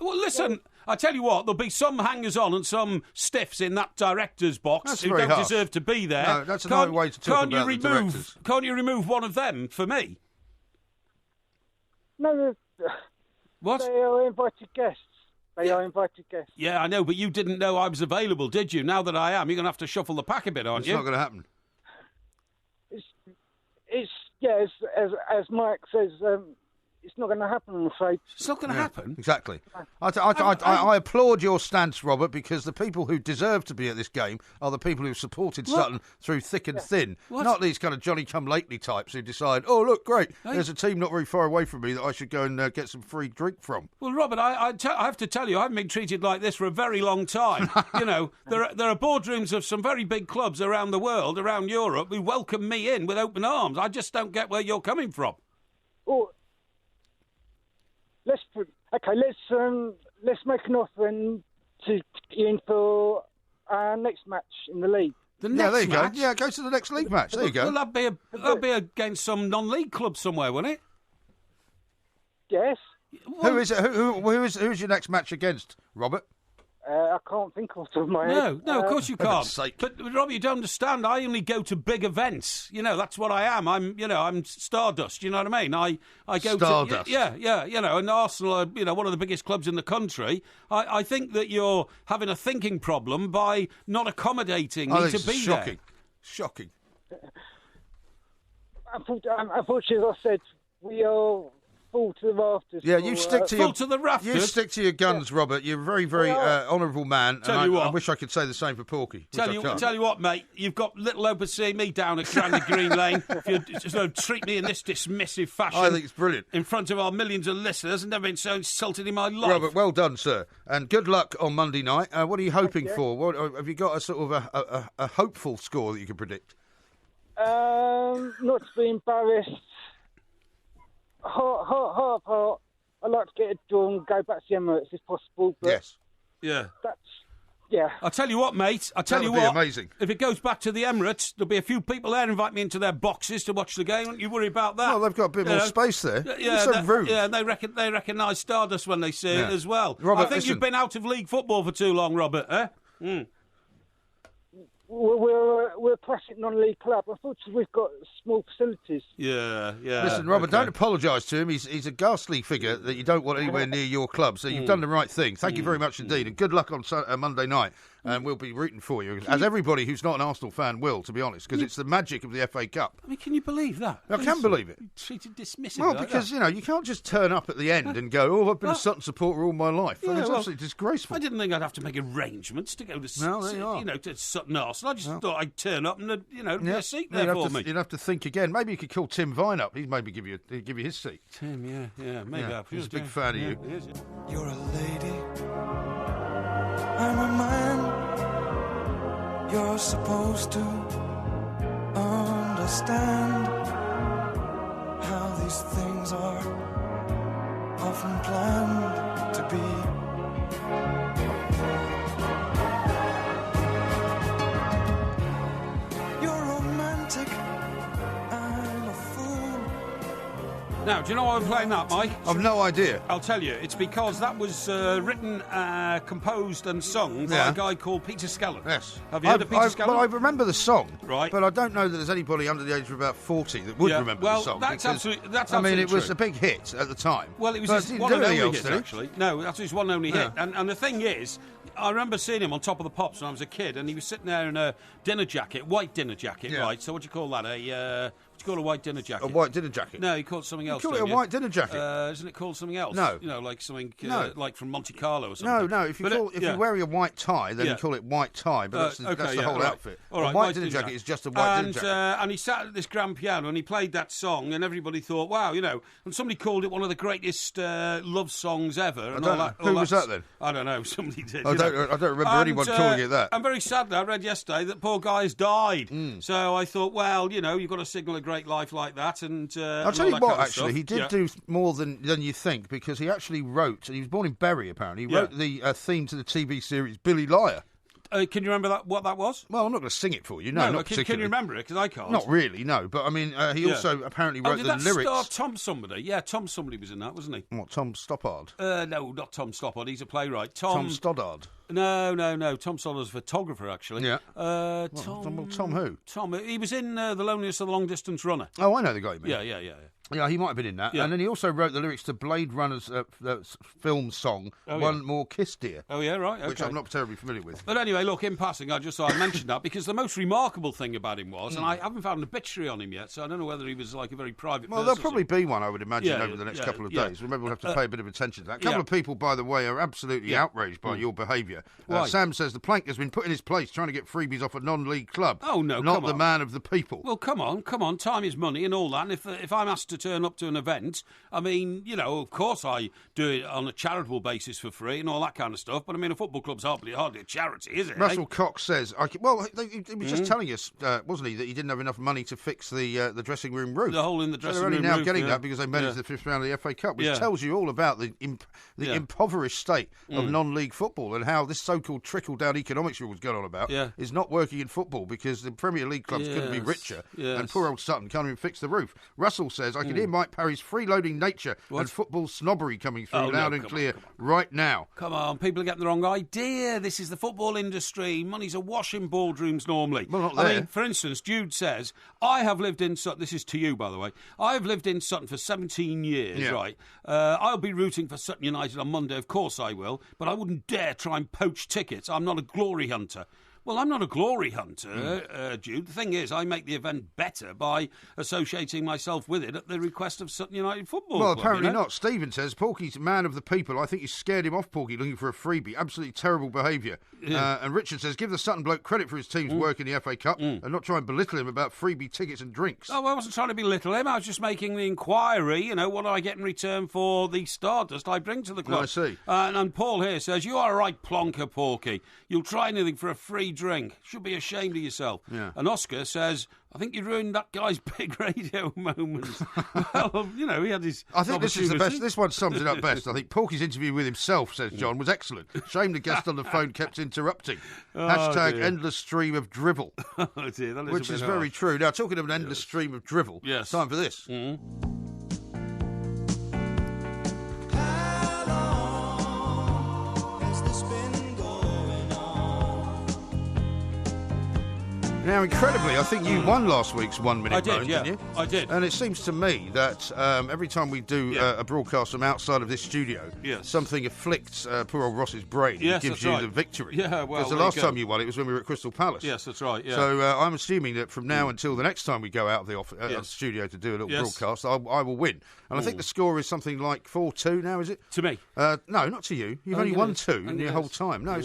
Speaker 2: Well, listen, I tell you what, there'll be some hangers-on and some stiffs in that director's box who don't deserve to be there.
Speaker 1: No, that's another way to talk about the directors.
Speaker 2: Can't you remove one of them for me?
Speaker 4: No.
Speaker 2: What?
Speaker 4: They are invited guests. They are invited guests.
Speaker 2: Yeah, I know, but you didn't know I was available, did you? Now that I am, you're going to have to shuffle the pack a bit, aren't you?
Speaker 1: It's not going to happen.
Speaker 4: It's as Mike says, it's not going to happen, I'm afraid.
Speaker 2: It's not going to happen.
Speaker 1: Exactly. I applaud your stance, Robert, because the people who deserve to be at this game are the people who've supported Sutton through thick and thin, not these kind of Johnny-come-lately types who decide, oh, look, great, there's a team not very far away from me that I should go and get some free drink from.
Speaker 2: Well, Robert, I have to tell you, I haven't been treated like this for a very long time. You know, there are boardrooms of some very big clubs around the world, around Europe, who welcome me in with open arms. I just don't get where you're coming from.
Speaker 4: Well, let's make an offer and to get in for our next match in the league.
Speaker 1: There you
Speaker 2: match?
Speaker 1: go. Yeah, go to the next league match. There you go.
Speaker 2: Well, that'd be against some non-league club somewhere, wouldn't it?
Speaker 4: Yes.
Speaker 1: Who is it? Who's your next match against, Robert?
Speaker 4: I can't think off the top of my head.
Speaker 2: No, of course you can't.
Speaker 1: Sake.
Speaker 2: But Robbie, you don't understand. I only go to big events. You know, that's what I am. I'm Stardust. You know what I mean? I go
Speaker 1: Stardust.
Speaker 2: to yeah. You know, and Arsenal are one of the biggest clubs in the country. I think that you're having a thinking problem by not accommodating me to be
Speaker 1: shocking.
Speaker 2: there.
Speaker 1: Shocking.
Speaker 4: Unfortunately, as I said, we are full to the rafters.
Speaker 1: Yeah, you stick to
Speaker 2: to the rafters.
Speaker 1: You stick to your guns, Robert. You're a very, very honourable man.
Speaker 2: Tell you what.
Speaker 1: I wish I could say the same for Porky.
Speaker 2: Tell you what, mate. You've got little hope of seeing me down at Grandy Green Lane if you treat me in this dismissive fashion.
Speaker 1: I think it's brilliant.
Speaker 2: In front of our millions of listeners. I've never been so insulted in my life.
Speaker 1: Robert, well done, sir. And good luck on Monday night. What are you hoping for? What, have you got a sort of a hopeful score that you can predict?
Speaker 4: Not to be embarrassed. Heart. I'd like to get a draw and go back to the Emirates if possible. But
Speaker 1: yes.
Speaker 2: Yeah.
Speaker 4: Yeah.
Speaker 2: I'll tell you what, mate.
Speaker 1: That would be amazing.
Speaker 2: If it goes back to the Emirates, there'll be a few people there invite me into their boxes to watch the game. Don't you worry about that.
Speaker 1: Well, they've got a bit more space there.
Speaker 2: Yeah,
Speaker 1: so rude.
Speaker 2: Yeah, and they recognise Stardust when they see it as well.
Speaker 1: Robert,
Speaker 2: I think you've been out of league football for too long, Robert. Eh? Mm.
Speaker 4: We're a classic non-league club. Unfortunately, we've got small facilities.
Speaker 2: Yeah.
Speaker 1: Listen, Robert, don't apologise to him. He's a ghastly figure that you don't want anywhere near your club. So you've done the right thing. Thank you very much indeed, and good luck on Monday night. And we'll be rooting for you, as everybody who's not an Arsenal fan will, to be honest, because it's the magic of the FA Cup.
Speaker 2: I mean, can you believe that?
Speaker 1: I can believe it.
Speaker 2: Treated dismissively.
Speaker 1: Well,
Speaker 2: like
Speaker 1: because,
Speaker 2: that.
Speaker 1: you can't just turn up at the end and go, oh, I've been a Sutton supporter all my life.
Speaker 2: Yeah,
Speaker 1: it's absolutely disgraceful.
Speaker 2: I didn't think I'd have to make arrangements to go to to Sutton Arsenal. I just thought I'd turn up and be a seat there for me.
Speaker 1: You'd have to think again. Maybe you could call Tim Vine up. He'd maybe give you his seat.
Speaker 2: Tim, yeah, maybe.
Speaker 1: Yeah, he's a big fan of you.
Speaker 5: You're a lady, I'm a man. You're supposed to understand how these things are often planned to be.
Speaker 2: Now, do you know why I'm playing that, Mike?
Speaker 1: I've no idea.
Speaker 2: I'll tell you. It's because that was written, composed and sung by a guy called Peter Skellern.
Speaker 1: Yes.
Speaker 2: Have you heard of Peter Skellern?
Speaker 1: Well, I remember the song.
Speaker 2: Right.
Speaker 1: But I don't know that there's anybody under the age of about 40 that would remember the song.
Speaker 2: That's absolutely
Speaker 1: it was a big hit at the time.
Speaker 2: Well, it was his one and only hit, actually. No, that's his one and only hit. And the thing is, I remember seeing him on Top of the Pops when I was a kid, and he was sitting there in a dinner jacket, white dinner jacket, right? So what do you call that? What do you call a white dinner jacket?
Speaker 1: A white dinner jacket?
Speaker 2: No, you call it something else.
Speaker 1: You call it a white dinner jacket?
Speaker 2: Isn't it called something else?
Speaker 1: No.
Speaker 2: Like something like from Monte Carlo or something.
Speaker 1: No. If you're wearing a white tie, then you call it white tie, but that's the whole outfit.
Speaker 2: All right,
Speaker 1: a white dinner jacket is just a white dinner jacket.
Speaker 2: And he sat at this grand piano and he played that song, and everybody thought, wow, and somebody called it one of the greatest love songs ever. And
Speaker 1: Who was that then?
Speaker 2: I don't know. Somebody did.
Speaker 1: I don't remember anyone calling it that.
Speaker 2: And very sadly, I read yesterday that poor guy's died. So I thought, well, you've got to signal a great life like that. And
Speaker 1: I'll tell you what, actually, he did do more than you think, because he actually wrote, and he was born in Bury, apparently, he wrote the theme to the TV series Billy Liar.
Speaker 2: Can you remember what that was?
Speaker 1: Well, I'm not going to sing it for you. No, not particularly.
Speaker 2: Can you remember it? Because I can't.
Speaker 1: Not really, no. But, I mean, he also apparently wrote the lyrics.
Speaker 2: Did that star Tom somebody? Yeah, Tom somebody was in that, wasn't he?
Speaker 1: What, Tom Stoppard?
Speaker 2: No, not Tom Stoppard. He's a playwright.
Speaker 1: Tom Stoddard?
Speaker 2: No. Tom Stoddard's a photographer, actually.
Speaker 1: Yeah.
Speaker 2: Tom
Speaker 1: who?
Speaker 2: Tom. He was in The Loneliest of the Long Distance Runner.
Speaker 1: Oh, I know the guy you mean.
Speaker 2: Yeah.
Speaker 1: Yeah, he might have been in that.
Speaker 2: Yeah.
Speaker 1: And then he also wrote the lyrics to Blade Runner's film song, One More Kiss, Dear.
Speaker 2: Oh, yeah, right, okay.
Speaker 1: Which I'm not terribly familiar with.
Speaker 2: But anyway, look, in passing, I just thought I'd mention that because the most remarkable thing about him was, and I haven't found an obituary on him yet, so I don't know whether he was like a very private person.
Speaker 1: Well, there'll probably be one, I would imagine,
Speaker 2: Yeah,
Speaker 1: over the next
Speaker 2: yeah,
Speaker 1: couple of
Speaker 2: yeah.
Speaker 1: days. Remember, we'll have to pay a bit of attention to that. A couple of people, by the way, are absolutely outraged by your behaviour.
Speaker 2: Why?
Speaker 1: Sam says the plank has been put in his place trying to get freebies off a non-league club.
Speaker 2: Oh, no,
Speaker 1: Not
Speaker 2: come
Speaker 1: the
Speaker 2: on.
Speaker 1: man of the people.
Speaker 2: Well, come on. Time is money and all that. And if I'm asked to turn up to an event, I mean, you know, of course I do it on a charitable basis for free and all that kind of stuff. But I mean, a football club's hardly a charity, is it?
Speaker 1: Russell Cox says, he was just telling us, wasn't he, that he didn't have enough money to fix the dressing room roof.
Speaker 2: The hole in the dressing
Speaker 1: they're only
Speaker 2: room
Speaker 1: now
Speaker 2: roof,
Speaker 1: getting that because they managed the fifth round of the FA Cup, which tells you all about the impoverished state of non-league football and how this so-called trickle-down economics rule was going on about is not working in football because the Premier League clubs couldn't be richer and poor old Sutton can't even fix the roof. Russell says, I can hear Mike Parry's freeloading nature and football snobbery coming through loud and clear right now.
Speaker 2: Come on, people are getting the wrong idea. This is the football industry. Money's awash in boardrooms normally.
Speaker 1: Well, not there.
Speaker 2: I mean, for instance, Jude says, I have lived in Sutton. This is to you, by the way. I have lived in Sutton for 17 years, right? I'll be rooting for Sutton United on Monday. Of course I will. But I wouldn't dare try and poach tickets. I'm not a glory hunter. Well, I'm not a glory hunter, Jude. The thing is, I make the event better by associating myself with it at the request of Sutton United Football Club.
Speaker 1: Well, apparently not. Stephen says, Porky's man of the people. I think you scared him off, Porky, looking for a freebie. Absolutely terrible behaviour. And Richard says, give the Sutton bloke credit for his team's work in the FA Cup and not try and belittle him about freebie tickets and drinks.
Speaker 2: Oh, I wasn't trying to belittle him. I was just making the inquiry, you know, what do I get in return for the stardust I bring to the club?
Speaker 1: I see.
Speaker 2: And Paul here says, you are a right plonker, Porky. You'll try anything for a free drink. Should be ashamed of yourself.
Speaker 1: Yeah.
Speaker 2: And Oscar says, I think you ruined that guy's big radio moments. Well, you know, he had his
Speaker 1: I think this is the
Speaker 2: opportunity.
Speaker 1: best. This one sums it up best. I think Porky's interview with himself, says John, was excellent. Shame the guest on the phone kept interrupting. Hashtag
Speaker 2: dear.
Speaker 1: endless stream of drivel.
Speaker 2: Oh, dear, that
Speaker 1: Which
Speaker 2: a bit
Speaker 1: is very
Speaker 2: harsh.
Speaker 1: true. Now, talking of an endless stream of drivel,
Speaker 2: Yes.
Speaker 1: time for this.
Speaker 5: How long has this been going on?
Speaker 1: Now, incredibly, I think you won last week's 1 minute
Speaker 2: I did,
Speaker 1: moan,
Speaker 2: yeah.
Speaker 1: didn't you?
Speaker 2: I did.
Speaker 1: And it seems to me that every time we do a broadcast from outside of this studio,
Speaker 2: Yes.
Speaker 1: something afflicts poor old Ross's brain and
Speaker 2: Yes,
Speaker 1: gives
Speaker 2: that's
Speaker 1: you
Speaker 2: right.
Speaker 1: the victory.
Speaker 2: Yeah, well,
Speaker 1: because the
Speaker 2: there you
Speaker 1: last
Speaker 2: go.
Speaker 1: time you won it was when we were at Crystal Palace.
Speaker 2: Yes, that's right, yeah.
Speaker 1: So I'm assuming that from now until the next time we go out of the
Speaker 2: Yes.
Speaker 1: studio to do a little
Speaker 2: Yes.
Speaker 1: broadcast, I will win. And I think the score is something like 4-2 now, is it?
Speaker 2: To me.
Speaker 1: No, not to you. You've only
Speaker 2: yes.
Speaker 1: won 2
Speaker 2: Oh,
Speaker 1: in your
Speaker 2: yes.
Speaker 1: whole time. No,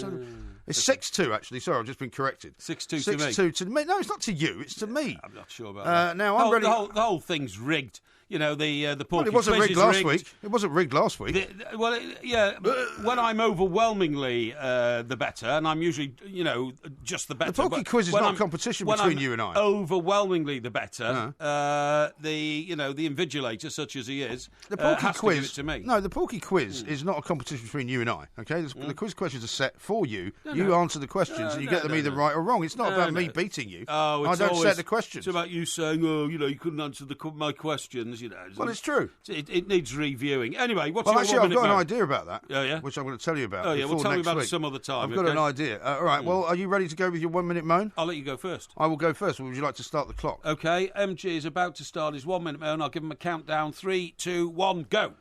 Speaker 1: it's 6-2 actually. Sorry, I've just been corrected.
Speaker 2: 6-2 to me.
Speaker 1: 6-2 to me. No, it's not to you. It's to me.
Speaker 2: I'm not sure about that.
Speaker 1: Now I'm ready.
Speaker 2: The whole thing's rigged. You know, the
Speaker 1: Well,
Speaker 2: Porky
Speaker 1: it wasn't
Speaker 2: quiz
Speaker 1: rigged
Speaker 2: is
Speaker 1: last week. It wasn't rigged last week.
Speaker 2: When I'm overwhelmingly the better, and I'm usually, you know, just the better.
Speaker 1: The Porky
Speaker 2: but
Speaker 1: quiz is
Speaker 2: when
Speaker 1: not a
Speaker 2: I'm-
Speaker 1: competition
Speaker 2: when
Speaker 1: between
Speaker 2: I'm
Speaker 1: you and I.
Speaker 2: Overwhelmingly the better. The invigilator, such as he is,
Speaker 1: The Porky
Speaker 2: has
Speaker 1: quiz.
Speaker 2: to give it to me.
Speaker 1: No, the Porky quiz is not a competition between you and I. Okay, the quiz questions are set for you. You answer the questions, and you get them either right or wrong. It's not about me beating you.
Speaker 2: Oh,
Speaker 1: I
Speaker 2: it's
Speaker 1: don't
Speaker 2: always,
Speaker 1: set the questions.
Speaker 2: It's about you saying, "Oh, you know, you couldn't answer my questions." You know.
Speaker 1: Well, it's true.
Speaker 2: It needs reviewing. Anyway, what's
Speaker 1: Well,
Speaker 2: your
Speaker 1: actually, I've
Speaker 2: 1 minute
Speaker 1: got an
Speaker 2: moan?
Speaker 1: idea about that.
Speaker 2: Oh, yeah?
Speaker 1: Which I'm going to tell you about.
Speaker 2: Oh, yeah, well,
Speaker 1: before
Speaker 2: tell me
Speaker 1: next
Speaker 2: about it
Speaker 1: week.
Speaker 2: some other time,
Speaker 1: I've got
Speaker 2: okay?
Speaker 1: an idea. All right. Well, are you ready to go with your 1 minute moan?
Speaker 2: I'll let you go first.
Speaker 1: I will go first. Or would you like to start the clock?
Speaker 2: Okay, MG is about to start his 1 minute moan. I'll give him a countdown. 3, 2, 1, go.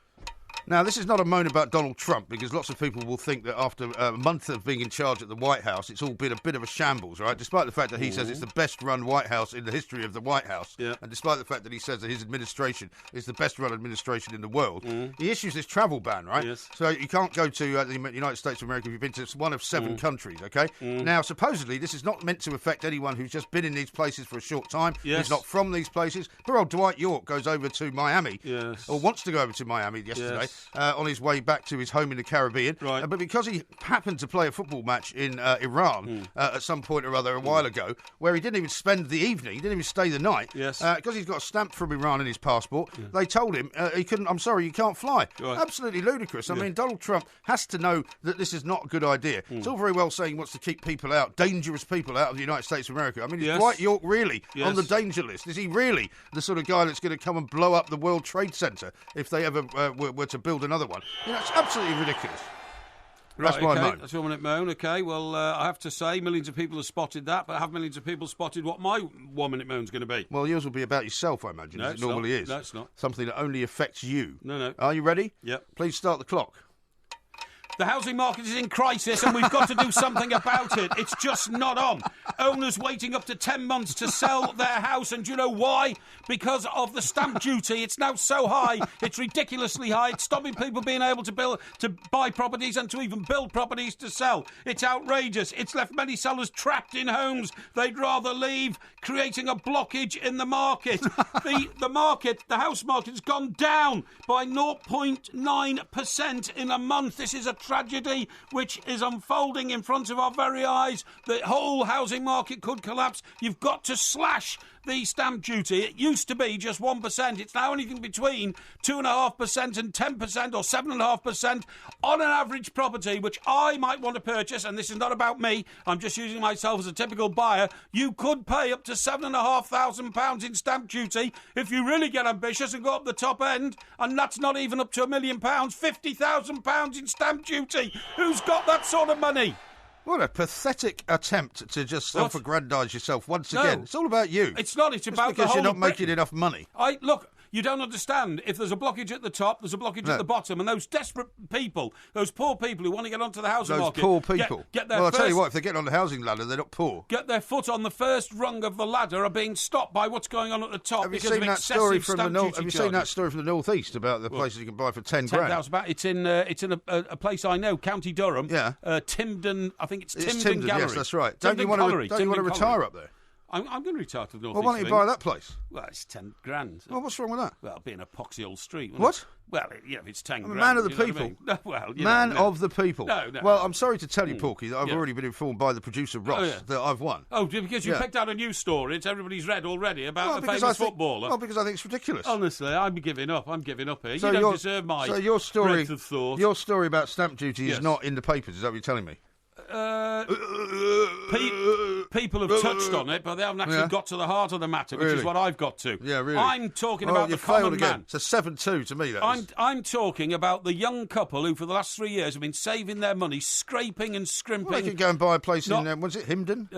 Speaker 1: Now, this is not a moan about Donald Trump, because lots of people will think that after a month of being in charge at the White House, it's all been a bit of a shambles, right? Despite the fact that he says it's the best-run White House in the history of the White House, and despite the fact that he says that his administration is the best-run administration in the world, he issues this travel ban, right?
Speaker 2: Yes.
Speaker 1: So you can't go to the United States of America if you've been to one of 7 countries, okay? Now, supposedly, this is not meant to affect anyone who's just been in these places for a short time, who's not from these places. Poor old Dwight York goes over to Miami, or wants to go over to Miami yesterday, on his way back to his home in the Caribbean.
Speaker 2: Right.
Speaker 1: But because he happened to play a football match in Iran at some point or other a while ago, where he didn't even spend the evening, he didn't even stay the night, because he's got a stamp from Iran in his passport, they told him he couldn't, I'm sorry, you can't fly.
Speaker 2: Right.
Speaker 1: Absolutely ludicrous. I mean, Donald Trump has to know that this is not a good idea. It's all very well saying he wants to keep people out, dangerous people out of the United States of America. I mean, is Dwight York really on the danger list? Is he really the sort of guy that's going to come and blow up the World Trade Center if they ever were to build another one? You know, it's absolutely ridiculous. That's my moan.
Speaker 2: That's your 1 minute moan. Okay, well, I have to say, millions of people have spotted that, but have millions of people spotted what my 1 minute moan's going to be?
Speaker 1: Well, yours will be about yourself, I imagine,
Speaker 2: No,
Speaker 1: as
Speaker 2: it's
Speaker 1: it normally
Speaker 2: not.
Speaker 1: is.
Speaker 2: No, it's not.
Speaker 1: Something that only affects you.
Speaker 2: No.
Speaker 1: Are you ready?
Speaker 2: Yep.
Speaker 1: Please start the clock.
Speaker 2: The housing market is in crisis and we've got to do something about it. It's just not on. Owners waiting up to 10 months to sell their house. And do you know why? Because of the stamp duty. It's now so high. It's ridiculously high. It's stopping people being able to buy properties and to even build properties to sell. It's outrageous. It's left many sellers trapped in homes they'd rather leave, creating a blockage in the market. The house market has gone down by 0.9% in a month. This is a tragedy which is unfolding in front of our very eyes. The whole housing market could collapse. You've got to slash the stamp duty. It used to be just 1%. It's now anything between 2.5% and 10% or 7.5% on an average property, which I might want to purchase. And this is not about me. I'm just using myself as a typical buyer. You could pay up to £7,500 in stamp duty if you really get ambitious and go up the top end. And that's not even up to £1 million. £50,000 in stamp duty. Who's got that sort of money?
Speaker 1: What a pathetic attempt to just
Speaker 2: What?
Speaker 1: self-aggrandise yourself once
Speaker 2: No.
Speaker 1: again. It's all about you.
Speaker 2: It's not. It's about the
Speaker 1: because
Speaker 2: whole
Speaker 1: you're not
Speaker 2: of Britain.
Speaker 1: making enough money.
Speaker 2: Look, you don't understand. If there's a blockage at the top, there's a blockage at the bottom, and those desperate people, those poor people who want to get onto the housing
Speaker 1: Those
Speaker 2: market,
Speaker 1: poor people.
Speaker 2: get their
Speaker 1: Well, I'll
Speaker 2: first,
Speaker 1: tell you what, if they get on the housing ladder, they're not poor.
Speaker 2: get their foot on the first rung of the ladder, are being stopped by what's going on at the top
Speaker 1: Have you
Speaker 2: because
Speaker 1: seen
Speaker 2: of
Speaker 1: that
Speaker 2: excessive
Speaker 1: story from the
Speaker 2: stamp
Speaker 1: north?
Speaker 2: duty
Speaker 1: Have you seen that
Speaker 2: charges.
Speaker 1: story from the northeast about the places you can buy for 10 grand?
Speaker 2: 10,000 baht. It's in a place I know, County Durham.
Speaker 1: Yeah.
Speaker 2: Timden. I think it's
Speaker 1: It's
Speaker 2: Timden Gallery.
Speaker 1: yes, that's right. Don't you want to retire up there?
Speaker 2: I'm going to retire to the north.
Speaker 1: Well, why don't you buy that place?
Speaker 2: Well, it's 10 grand.
Speaker 1: Well, what's wrong with that?
Speaker 2: Well, being a poxy old street. wouldn't
Speaker 1: What?
Speaker 2: it? Well, yeah, if it's 10
Speaker 1: I'm a
Speaker 2: grand.
Speaker 1: man of the
Speaker 2: you know what I
Speaker 1: people.
Speaker 2: mean? No, well, you
Speaker 1: Man
Speaker 2: know,
Speaker 1: of the people.
Speaker 2: No.
Speaker 1: Well, I'm sorry to tell you, Porky, that I've
Speaker 2: Yeah.
Speaker 1: already been informed by the producer, Ross,
Speaker 2: yeah.
Speaker 1: that I've won.
Speaker 2: Oh, because you
Speaker 1: Yeah.
Speaker 2: picked out a news story. It's everybody's read already about the
Speaker 1: because
Speaker 2: famous
Speaker 1: I think,
Speaker 2: footballer.
Speaker 1: Well, because I think it's ridiculous.
Speaker 2: Honestly, I'm giving up. I'm giving up here.
Speaker 1: So
Speaker 2: you don't
Speaker 1: your-
Speaker 2: deserve my
Speaker 1: So your story,
Speaker 2: breadth of thought.
Speaker 1: your story about stamp duty is
Speaker 2: Yes.
Speaker 1: not in the papers. Is that what you're telling me?
Speaker 2: People have touched on it, but they haven't actually
Speaker 1: Yeah.
Speaker 2: got to the heart of the matter, which is
Speaker 1: Really?
Speaker 2: what I've got to.
Speaker 1: Yeah, really.
Speaker 2: I'm talking
Speaker 1: Well,
Speaker 2: about
Speaker 1: you
Speaker 2: the
Speaker 1: failed
Speaker 2: common
Speaker 1: again.
Speaker 2: man.
Speaker 1: It's a 7-2 to me. That is.
Speaker 2: I'm talking about the young couple who, for the last 3 years, have been saving their money, scraping and scrimping.
Speaker 1: Well, they could go and buy a place
Speaker 2: Not-
Speaker 1: in, was it Himden?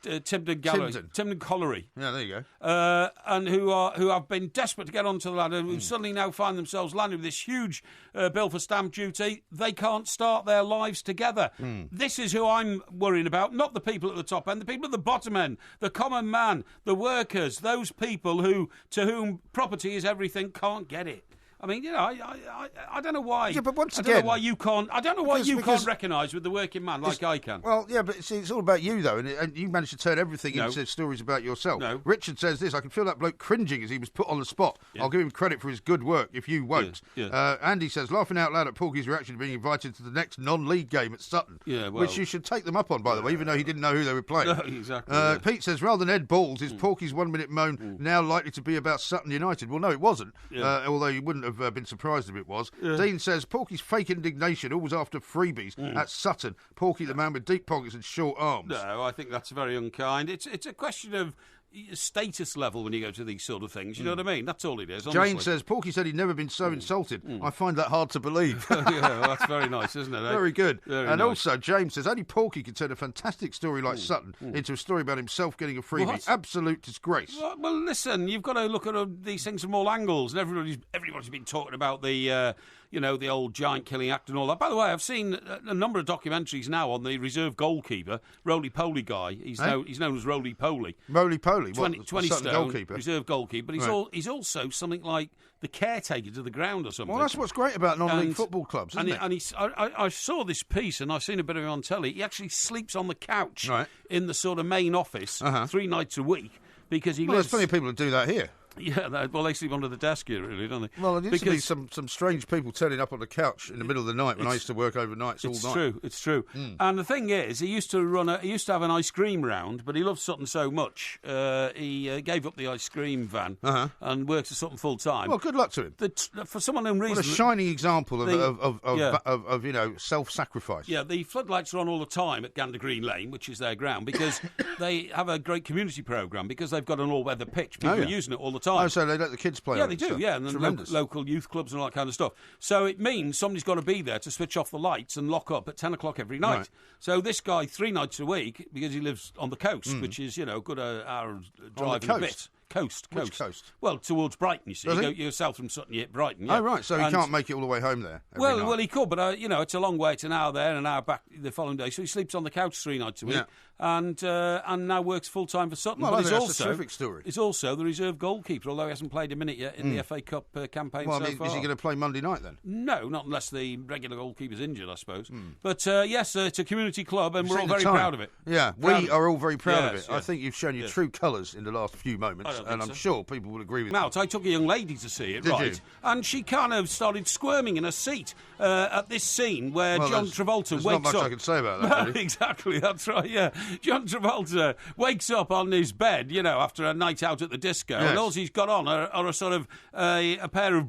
Speaker 2: Timden Gallery,
Speaker 1: Timden.
Speaker 2: Timden Colliery.
Speaker 1: Yeah, there you go.
Speaker 2: And who have been desperate to get onto the ladder, who suddenly now find themselves landed with this huge bill for stamp duty. They can't start their lives together. This is who I'm worrying about, not the people at the top end, the people at the bottom end, the common man, the workers, those people to whom property is everything, can't get it. I mean, you know, I don't know why.
Speaker 1: Yeah, but once
Speaker 2: I don't
Speaker 1: again-
Speaker 2: know why you can't. I don't know why you
Speaker 1: because-
Speaker 2: can't recognise with the working man like I can.
Speaker 1: Well, yeah, but see, it's all about you, though, and you managed to turn everything
Speaker 2: No.
Speaker 1: into stories about yourself.
Speaker 2: No.
Speaker 1: Richard says this, I can feel that bloke cringing as he was put on the spot.
Speaker 2: Yeah.
Speaker 1: I'll give him credit for his good work, if you won't.
Speaker 2: Yeah.
Speaker 1: Andy says, laughing out loud at Porky's reaction to being invited to the next non-league game at Sutton,
Speaker 2: Yeah, well-
Speaker 1: which you should take them up on, by the way, even though he didn't know who they were playing.
Speaker 2: No, exactly, yeah.
Speaker 1: Pete says, rather than Ed Balls, is Porky's 1 minute moan now likely to be about Sutton United? Well, no, it wasn't, although you wouldn't have been surprised if it was. Dean says, Porky's fake indignation, always after freebies at Sutton. Porky, the man with deep pockets and short arms.
Speaker 2: No, I think that's very unkind. It's a question of status level when you go to these sort of things. You know what I mean? That's all it is.
Speaker 1: Jane
Speaker 2: honestly.
Speaker 1: says, Porky said he'd never been so insulted. I find that hard to believe.
Speaker 2: yeah, well, that's very nice, isn't it? eh?
Speaker 1: Very good.
Speaker 2: Very
Speaker 1: and
Speaker 2: nice.
Speaker 1: also, James says, only Porky can turn a fantastic story like Sutton into a story about himself getting a freebie.
Speaker 2: What?
Speaker 1: Absolute disgrace.
Speaker 2: Well, listen, you've got to look at these things from all angles, and everybody's been talking about the the old giant killing act and all that. By the way, I've seen a number of documentaries now on the reserve goalkeeper, roly-poly guy. He's known as roly-poly.
Speaker 1: Roly-poly,
Speaker 2: 20
Speaker 1: the
Speaker 2: 20
Speaker 1: Sutton
Speaker 2: stone,
Speaker 1: goalkeeper.
Speaker 2: reserve goalkeeper. But he's also something like the caretaker to the ground or something.
Speaker 1: Well, that's what's great about non-league
Speaker 2: And-
Speaker 1: football clubs, isn't it?
Speaker 2: I saw this piece, and I've seen a bit of it on telly. He actually sleeps on the couch
Speaker 1: Right.
Speaker 2: in the sort of main office 3 nights a week because he
Speaker 1: Well, there's
Speaker 2: lives.
Speaker 1: plenty of people who do that here.
Speaker 2: Yeah, they sleep under the desk here, really, don't they?
Speaker 1: Well, there used to be
Speaker 2: Because-
Speaker 1: some strange people turning up on the couch in the middle of the night when I used to work overnights all night.
Speaker 2: It's true. And the thing is, he used to have an ice cream round, but he loved Sutton so much, he gave up the ice cream van and works at Sutton full time.
Speaker 1: Well, good luck to him.
Speaker 2: For some unknown reason,
Speaker 1: What a shining example
Speaker 2: Yeah.
Speaker 1: of self-sacrifice.
Speaker 2: yeah, the floodlights are on all the time at Gander Green Lane, which is their ground, because they have a great community programme, because they've got an all-weather pitch. People
Speaker 1: Oh, yeah.
Speaker 2: are using it all the time. time.
Speaker 1: Oh, so they let the kids play
Speaker 2: Yeah,
Speaker 1: on
Speaker 2: they
Speaker 1: it,
Speaker 2: do,
Speaker 1: so
Speaker 2: yeah, and then
Speaker 1: tremendous.
Speaker 2: local youth clubs and all that kind of stuff. So it means somebody's got to be there to switch off the lights and lock up at 10 o'clock every night.
Speaker 1: Right.
Speaker 2: So this guy, 3 nights a week, because he lives on the coast, which is, a good hour drive and a bit. Coast.
Speaker 1: Which coast?
Speaker 2: Well, towards Brighton, you see.
Speaker 1: Does he?
Speaker 2: You're south from Sutton, you hit Brighton. Yeah.
Speaker 1: Oh, right, so he
Speaker 2: And-
Speaker 1: can't make it all the way home there every
Speaker 2: Well,
Speaker 1: night.
Speaker 2: well, he could, but it's a long way. It's an hour there and an hour back the following day. So he sleeps on the couch 3 nights a week,
Speaker 1: Yeah.
Speaker 2: and now works full time for Sutton.
Speaker 1: Well,
Speaker 2: but
Speaker 1: I
Speaker 2: he's
Speaker 1: think that's
Speaker 2: also
Speaker 1: a terrific story.
Speaker 2: He's also the reserve goalkeeper, although he hasn't played a minute yet in the FA Cup campaign
Speaker 1: Well,
Speaker 2: so
Speaker 1: I mean,
Speaker 2: far.
Speaker 1: is he going to play Monday night then?
Speaker 2: No, not unless the regular goalkeeper's injured, I suppose. But yes, it's a community club, and we're all
Speaker 1: Seen the
Speaker 2: very
Speaker 1: time.
Speaker 2: proud of it.
Speaker 1: Yeah,
Speaker 2: Proud
Speaker 1: we
Speaker 2: of
Speaker 1: are all very proud of
Speaker 2: Yes,
Speaker 1: it. I
Speaker 2: yes.
Speaker 1: think you've shown your true colours in the last few moments,
Speaker 2: I don't think
Speaker 1: and I'm
Speaker 2: so.
Speaker 1: sure people will agree with
Speaker 2: Now,
Speaker 1: you.
Speaker 2: I took a young lady to see it,
Speaker 1: Did
Speaker 2: right?
Speaker 1: you?
Speaker 2: And she kind of started squirming in her seat at this scene where
Speaker 1: Well,
Speaker 2: John
Speaker 1: there's-
Speaker 2: Travolta
Speaker 1: there's
Speaker 2: wakes
Speaker 1: not much
Speaker 2: up.
Speaker 1: I can say about that, really.
Speaker 2: Exactly, that's right, yeah. John Travolta wakes up on his bed, after a night out at the disco,
Speaker 1: Yes.
Speaker 2: and all he's got on are a sort of a pair of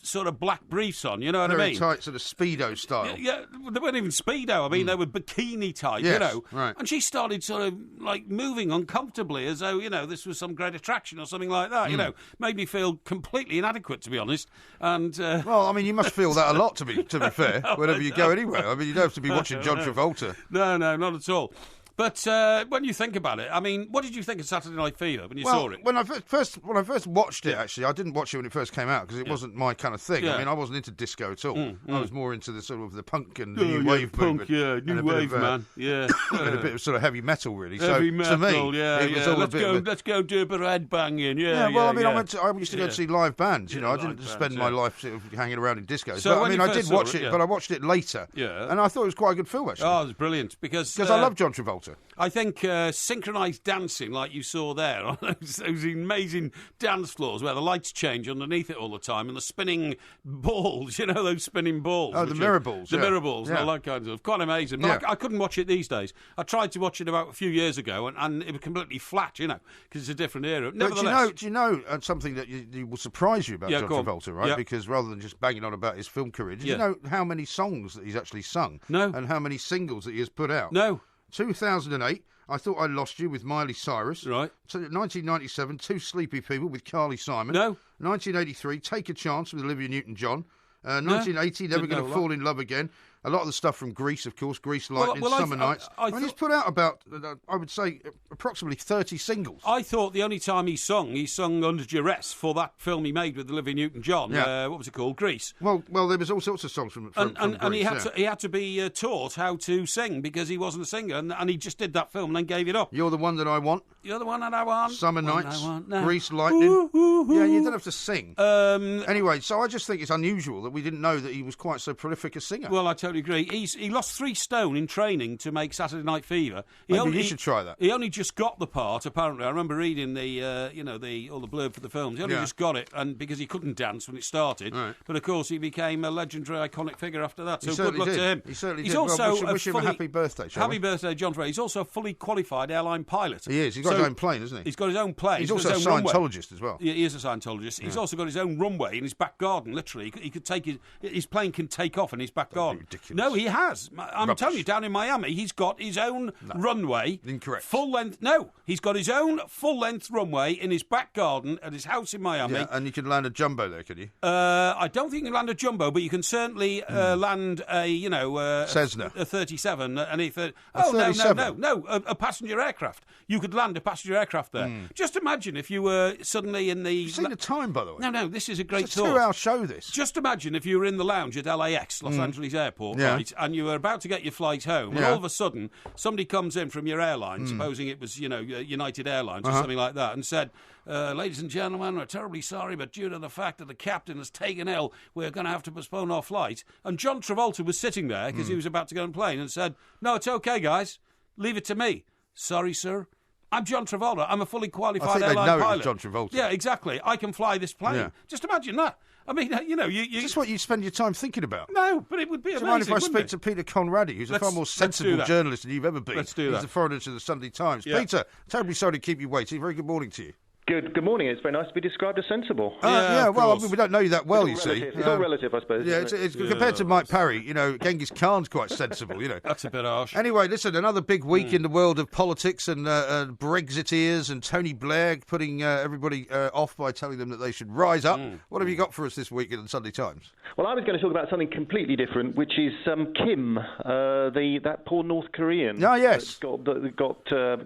Speaker 2: sort of black briefs on, you know what I
Speaker 1: Very
Speaker 2: mean?
Speaker 1: tight, sort of Speedo style.
Speaker 2: Yeah, they weren't even Speedo. I mean, they were bikini type,
Speaker 1: Yes, right.
Speaker 2: And she started sort of like moving uncomfortably as though, this was some great attraction or something like that, Made me feel completely inadequate, to be honest. And
Speaker 1: Well, I mean, you must feel that a lot, to be fair, whenever you go anywhere. I mean, you don't have to be watching John Travolta.
Speaker 2: no, not at all. But when you think about it, I mean, what did you think of Saturday Night Fever when you saw it?
Speaker 1: When I first watched it, actually, I didn't watch it when it first came out because it wasn't my kind of thing.
Speaker 2: Yeah.
Speaker 1: I mean, I wasn't into disco at all. I was more into the sort of the punk and the
Speaker 2: Oh,
Speaker 1: new
Speaker 2: yeah,
Speaker 1: wave
Speaker 2: punk,
Speaker 1: movement.
Speaker 2: yeah,
Speaker 1: and
Speaker 2: new
Speaker 1: a bit
Speaker 2: wave,
Speaker 1: of,
Speaker 2: man, yeah.
Speaker 1: and a bit of sort of heavy metal, really.
Speaker 2: Heavy
Speaker 1: so
Speaker 2: metal,
Speaker 1: to me,
Speaker 2: yeah,
Speaker 1: it was
Speaker 2: yeah.
Speaker 1: all a bit of a,
Speaker 2: Let's go do a bit of headbanging,
Speaker 1: Yeah, well, I mean,
Speaker 2: yeah.
Speaker 1: I used to go to see live bands. You know, I
Speaker 2: live
Speaker 1: didn't
Speaker 2: bands,
Speaker 1: spend my life sort of hanging around in discos.
Speaker 2: So
Speaker 1: But I
Speaker 2: when
Speaker 1: mean,
Speaker 2: you
Speaker 1: I
Speaker 2: first
Speaker 1: did
Speaker 2: saw
Speaker 1: watch
Speaker 2: it,
Speaker 1: it,
Speaker 2: yeah.
Speaker 1: but I watched it later.
Speaker 2: Yeah.
Speaker 1: And I thought it was quite a good film, actually.
Speaker 2: Oh, it was brilliant because
Speaker 1: I love John Travolta.
Speaker 2: I think synchronised dancing, like you saw there, on those amazing dance floors where the lights change underneath it all the time and the spinning balls, those spinning balls.
Speaker 1: Oh, the
Speaker 2: which
Speaker 1: mirror balls,
Speaker 2: The
Speaker 1: yeah.
Speaker 2: mirror balls and
Speaker 1: Yeah.
Speaker 2: all that kind of stuff. Quite amazing. But
Speaker 1: Yeah.
Speaker 2: I couldn't watch it these days. I tried to watch it about a few years ago and it was completely flat, because it's a different era.
Speaker 1: But
Speaker 2: Nevertheless,
Speaker 1: do you know something that you will surprise you about
Speaker 2: Yeah,
Speaker 1: John
Speaker 2: go on.
Speaker 1: Travolta, right?
Speaker 2: Yeah.
Speaker 1: Because rather than just banging on about his film career, do you
Speaker 2: Yeah.
Speaker 1: know how many songs that he's actually sung?
Speaker 2: No.
Speaker 1: And how many singles that he has put out?
Speaker 2: No.
Speaker 1: 2008, I Thought I Lost You with Miley Cyrus.
Speaker 2: Right.
Speaker 1: 1997, Two Sleepy People with Carly Simon.
Speaker 2: No.
Speaker 1: 1983, Take a Chance with Olivia Newton-John. 1980, Never
Speaker 2: Didn't know
Speaker 1: Gonna
Speaker 2: that.
Speaker 1: Fall in Love Again. A lot of the stuff from Greece, of course, Grease Lightning,
Speaker 2: well,
Speaker 1: Summer Nights.
Speaker 2: I
Speaker 1: mean, he's
Speaker 2: thought-
Speaker 1: put out about, I would say, approximately 30 singles.
Speaker 2: I thought the only time he sung under duress for that film he made with Olivia Newton-John.
Speaker 1: Yeah.
Speaker 2: What was it called? Grease.
Speaker 1: Well, there was all sorts of songs from
Speaker 2: And he
Speaker 1: Greece,
Speaker 2: had he had to be taught how to sing because he wasn't a singer, and he just did that film and then gave it up.
Speaker 1: You're the One That I Want,
Speaker 2: You're the one that I want.
Speaker 1: Summer
Speaker 2: one
Speaker 1: Nights,
Speaker 2: I want now.
Speaker 1: Grease Lightning.
Speaker 2: Ooh, ooh,
Speaker 1: Yeah, you
Speaker 2: ooh.
Speaker 1: don't have to sing. Anyway, so I just think it's unusual that we didn't know that he was quite so prolific a singer.
Speaker 2: Well, I totally agree. He lost 3 stone in training to make Saturday Night Fever.
Speaker 1: Maybe you should try that.
Speaker 2: He only just got the part. Apparently, I remember reading all the blurb for the films. He only
Speaker 1: Yeah.
Speaker 2: just got it, and because he couldn't dance when it started.
Speaker 1: Right.
Speaker 2: But of course, he became a legendary, iconic figure after that. So
Speaker 1: He
Speaker 2: good
Speaker 1: certainly
Speaker 2: luck
Speaker 1: did.
Speaker 2: to him.
Speaker 1: He certainly
Speaker 2: He's
Speaker 1: did. Well,
Speaker 2: also
Speaker 1: wish him a happy birthday, shall
Speaker 2: Happy
Speaker 1: we?
Speaker 2: birthday, John Travolta. He's also a fully qualified airline pilot.
Speaker 1: He is. He's got his own plane, hasn't he?
Speaker 2: He's got his own plane.
Speaker 1: He's
Speaker 2: got
Speaker 1: also a
Speaker 2: his own runway.
Speaker 1: Scientologist as well.
Speaker 2: Yeah, he is a Scientologist. He's also got his own runway in his back garden. Literally, he could take his plane can take off in his back garden.
Speaker 1: ridiculous.
Speaker 2: No, he has. I'm
Speaker 1: Rubbish.
Speaker 2: telling you, down in Miami, he's got his own runway.
Speaker 1: Incorrect.
Speaker 2: Full length. No, he's got his own full length runway in his back garden at his house in Miami.
Speaker 1: Yeah, and you can land a jumbo there, can you?
Speaker 2: I don't think you can land a jumbo, but you can certainly land a
Speaker 1: Cessna.
Speaker 2: a 37, and if
Speaker 1: A 37?
Speaker 2: no, a passenger aircraft. You could land a passenger aircraft there. Just imagine if you were suddenly in the.
Speaker 1: You've seen the time, by the way.
Speaker 2: No, this is a great
Speaker 1: It's a
Speaker 2: thought.
Speaker 1: 2-hour show, this.
Speaker 2: Just imagine if you were in the lounge at LAX, Los Angeles Airport,
Speaker 1: Yeah.
Speaker 2: right, and you were about to get your flight home, and
Speaker 1: Yeah.
Speaker 2: all of a sudden somebody comes in from your airline, supposing it was, United Airlines or something like that, and said, ladies and gentlemen, we're terribly sorry, but due to the fact that the captain has taken ill, we're going to have to postpone our flight. And John Travolta was sitting there because he was about to go on a plane and said, no, it's okay, guys. Leave it to me. Sorry, sir. I'm John Travolta. I'm a fully
Speaker 1: I
Speaker 2: qualified
Speaker 1: think they
Speaker 2: airline
Speaker 1: know it was
Speaker 2: pilot.
Speaker 1: John Travolta.
Speaker 2: Yeah, exactly. I can fly this plane.
Speaker 1: Yeah.
Speaker 2: Just imagine that. I mean, you
Speaker 1: Is this what you spend your time thinking about?
Speaker 2: no, but it would be
Speaker 1: Do
Speaker 2: amazing.
Speaker 1: you mind if I
Speaker 2: wouldn't
Speaker 1: speak
Speaker 2: it?
Speaker 1: to Peter Conradi, who's a far more
Speaker 2: Let's do
Speaker 1: sensible
Speaker 2: that.
Speaker 1: journalist than you've ever been?
Speaker 2: Let's do
Speaker 1: He's
Speaker 2: that.
Speaker 1: the foreigner to the Sunday Times.
Speaker 2: Yeah.
Speaker 1: Peter, terribly sorry to keep you waiting. Very good morning to you.
Speaker 6: Good morning. It's very nice to be described as sensible.
Speaker 1: Well, I mean, we don't know you that well, you see.
Speaker 6: It's all relative, I suppose.
Speaker 1: Yeah, it's compared to Mike Parry, Genghis Khan's quite sensible,
Speaker 2: That's a bit harsh.
Speaker 1: Anyway, listen, another big week in the world of politics and Brexiteers and Tony Blair putting everybody off by telling them that they should rise up. What have you got for us this week in the Sunday Times?
Speaker 6: Well, I was going to talk about something completely different, which is Kim, that poor North Korean.
Speaker 1: Ah, yes.
Speaker 6: That got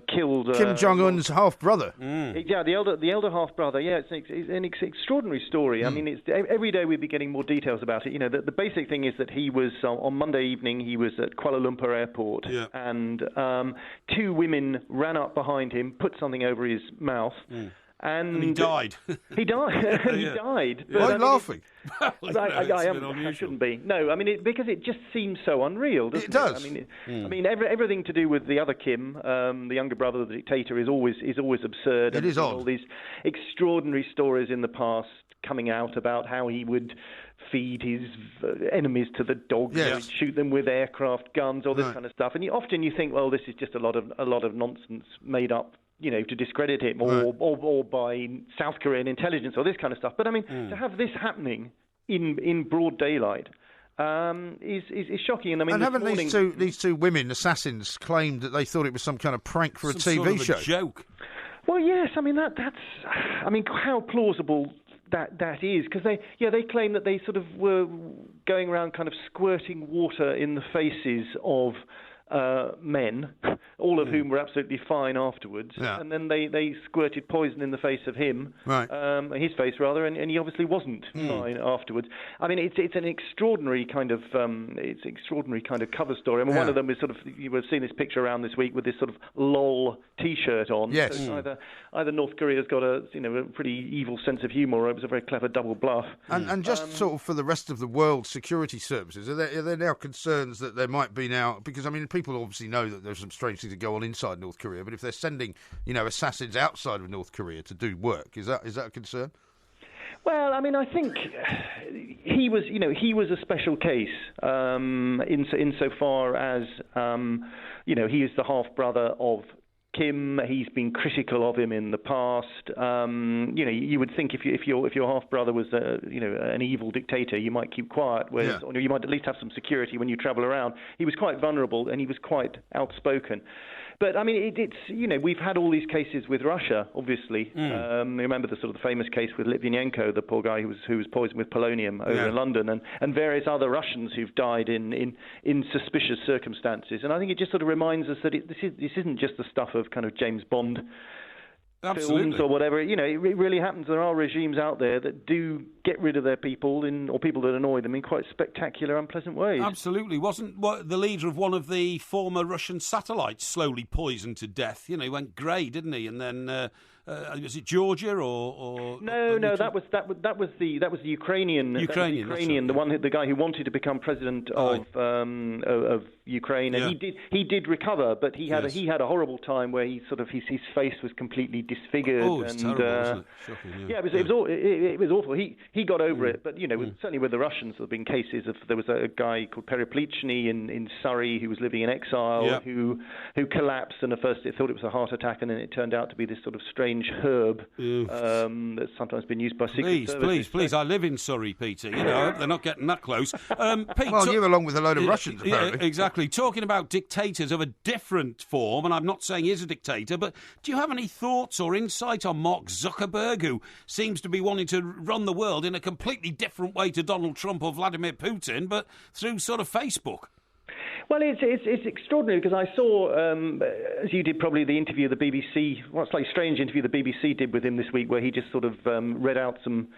Speaker 6: killed.
Speaker 1: Kim Jong-un's half-brother.
Speaker 6: Yeah, the elder half-brother. Yeah, it's an extraordinary story. I mean, every day we'd be getting more details about it. The basic thing is that he was, on Monday evening, he was at Kuala Lumpur airport, and two women ran up behind him, put something over his mouth, and
Speaker 2: he died.
Speaker 6: He died. He died.
Speaker 1: Why are you laughing?
Speaker 6: I shouldn't be. No, I mean, because it just seems so unreal, doesn't it?
Speaker 1: It does.
Speaker 6: I mean, everything to do with the other Kim, the younger brother of the dictator, is always absurd.
Speaker 1: It is odd.
Speaker 6: All these extraordinary stories in the past coming out about how he would feed his enemies to the dogs,
Speaker 1: Yes.
Speaker 6: shoot them with aircraft guns, all this kind of stuff. And often you think, well, this is just a lot of nonsense made up, to discredit him, or by South Korean intelligence, or this kind of stuff. But I mean, to have this happening in broad daylight is shocking. And I mean,
Speaker 1: and haven't these two women assassins claimed that they thought it was some kind of prank for a TV
Speaker 2: sort of
Speaker 1: show?
Speaker 2: A joke.
Speaker 6: Well, yes. I mean, that's. I mean, how plausible that is, because they claim that they sort of were going around kind of squirting water in the faces of men, all of whom were absolutely fine afterwards, and then they squirted poison in the face of him, his face rather, and he obviously wasn't fine afterwards. I mean, it's an extraordinary kind of cover story. I mean, one of them is sort of, you would have seen this picture around this week with this sort of lol T-shirt on.
Speaker 1: Yes.
Speaker 6: So either North Korea's got a pretty evil sense of humour, or it was a very clever double bluff.
Speaker 1: And just sort of for the rest of the world security services, are there now concerns that there might be now, because I mean, people obviously know that there's some strange things that go on inside North Korea, but if they're sending, assassins outside of North Korea to do work, is that a concern?
Speaker 6: Well, I mean, I think he was a special case insofar as he is the half brother of Kim. He's been critical of him in the past. You would think if your half brother was an evil dictator, you might keep quiet, or you might at least have some security when you travel around. He was quite vulnerable and he was quite outspoken. But I mean, we've had all these cases with Russia, obviously. Remember the sort of famous case with Litvinenko, the poor guy who was poisoned with polonium over in London, and various other Russians who've died in suspicious circumstances. And I think it just sort of reminds us that this isn't just the stuff of kind of James Bond films or whatever. It really happens. There are regimes out there that do get rid of their people or people that annoy them in quite spectacular, unpleasant ways.
Speaker 2: Absolutely. Wasn't the leader of one of the former Russian satellites slowly poisoned to death? He went grey, didn't he? And then was it Georgia or
Speaker 6: no? That was the Ukrainian. The guy who wanted to become president of Ukraine, and he did recover, but he had a horrible time where his face was completely disfigured.
Speaker 2: Oh, it's terrible, wasn't it? Shocking,
Speaker 6: It was awful. He got over it, but certainly with the Russians, there have been cases of there was a guy called Parry in Surrey who was living in exile who collapsed, and at first they thought it was a heart attack, and then it turned out to be this sort of strange herb that's sometimes been used by secret services.
Speaker 2: Please, I live in Surrey, Peter. I hope they're not getting that close. Pete,
Speaker 1: well, you along with a load of Russians, apparently.
Speaker 2: Yeah, exactly. Talking about dictators of a different form, and I'm not saying he's a dictator, but do you have any thoughts or insight on Mark Zuckerberg, who seems to be wanting to run the world in a completely different way to Donald Trump or Vladimir Putin, but through sort of Facebook?
Speaker 6: Well, it's extraordinary because I saw, as you did probably, the interview the BBC, well, it's like a strange interview the BBC did with him this week, where he just sort of read out some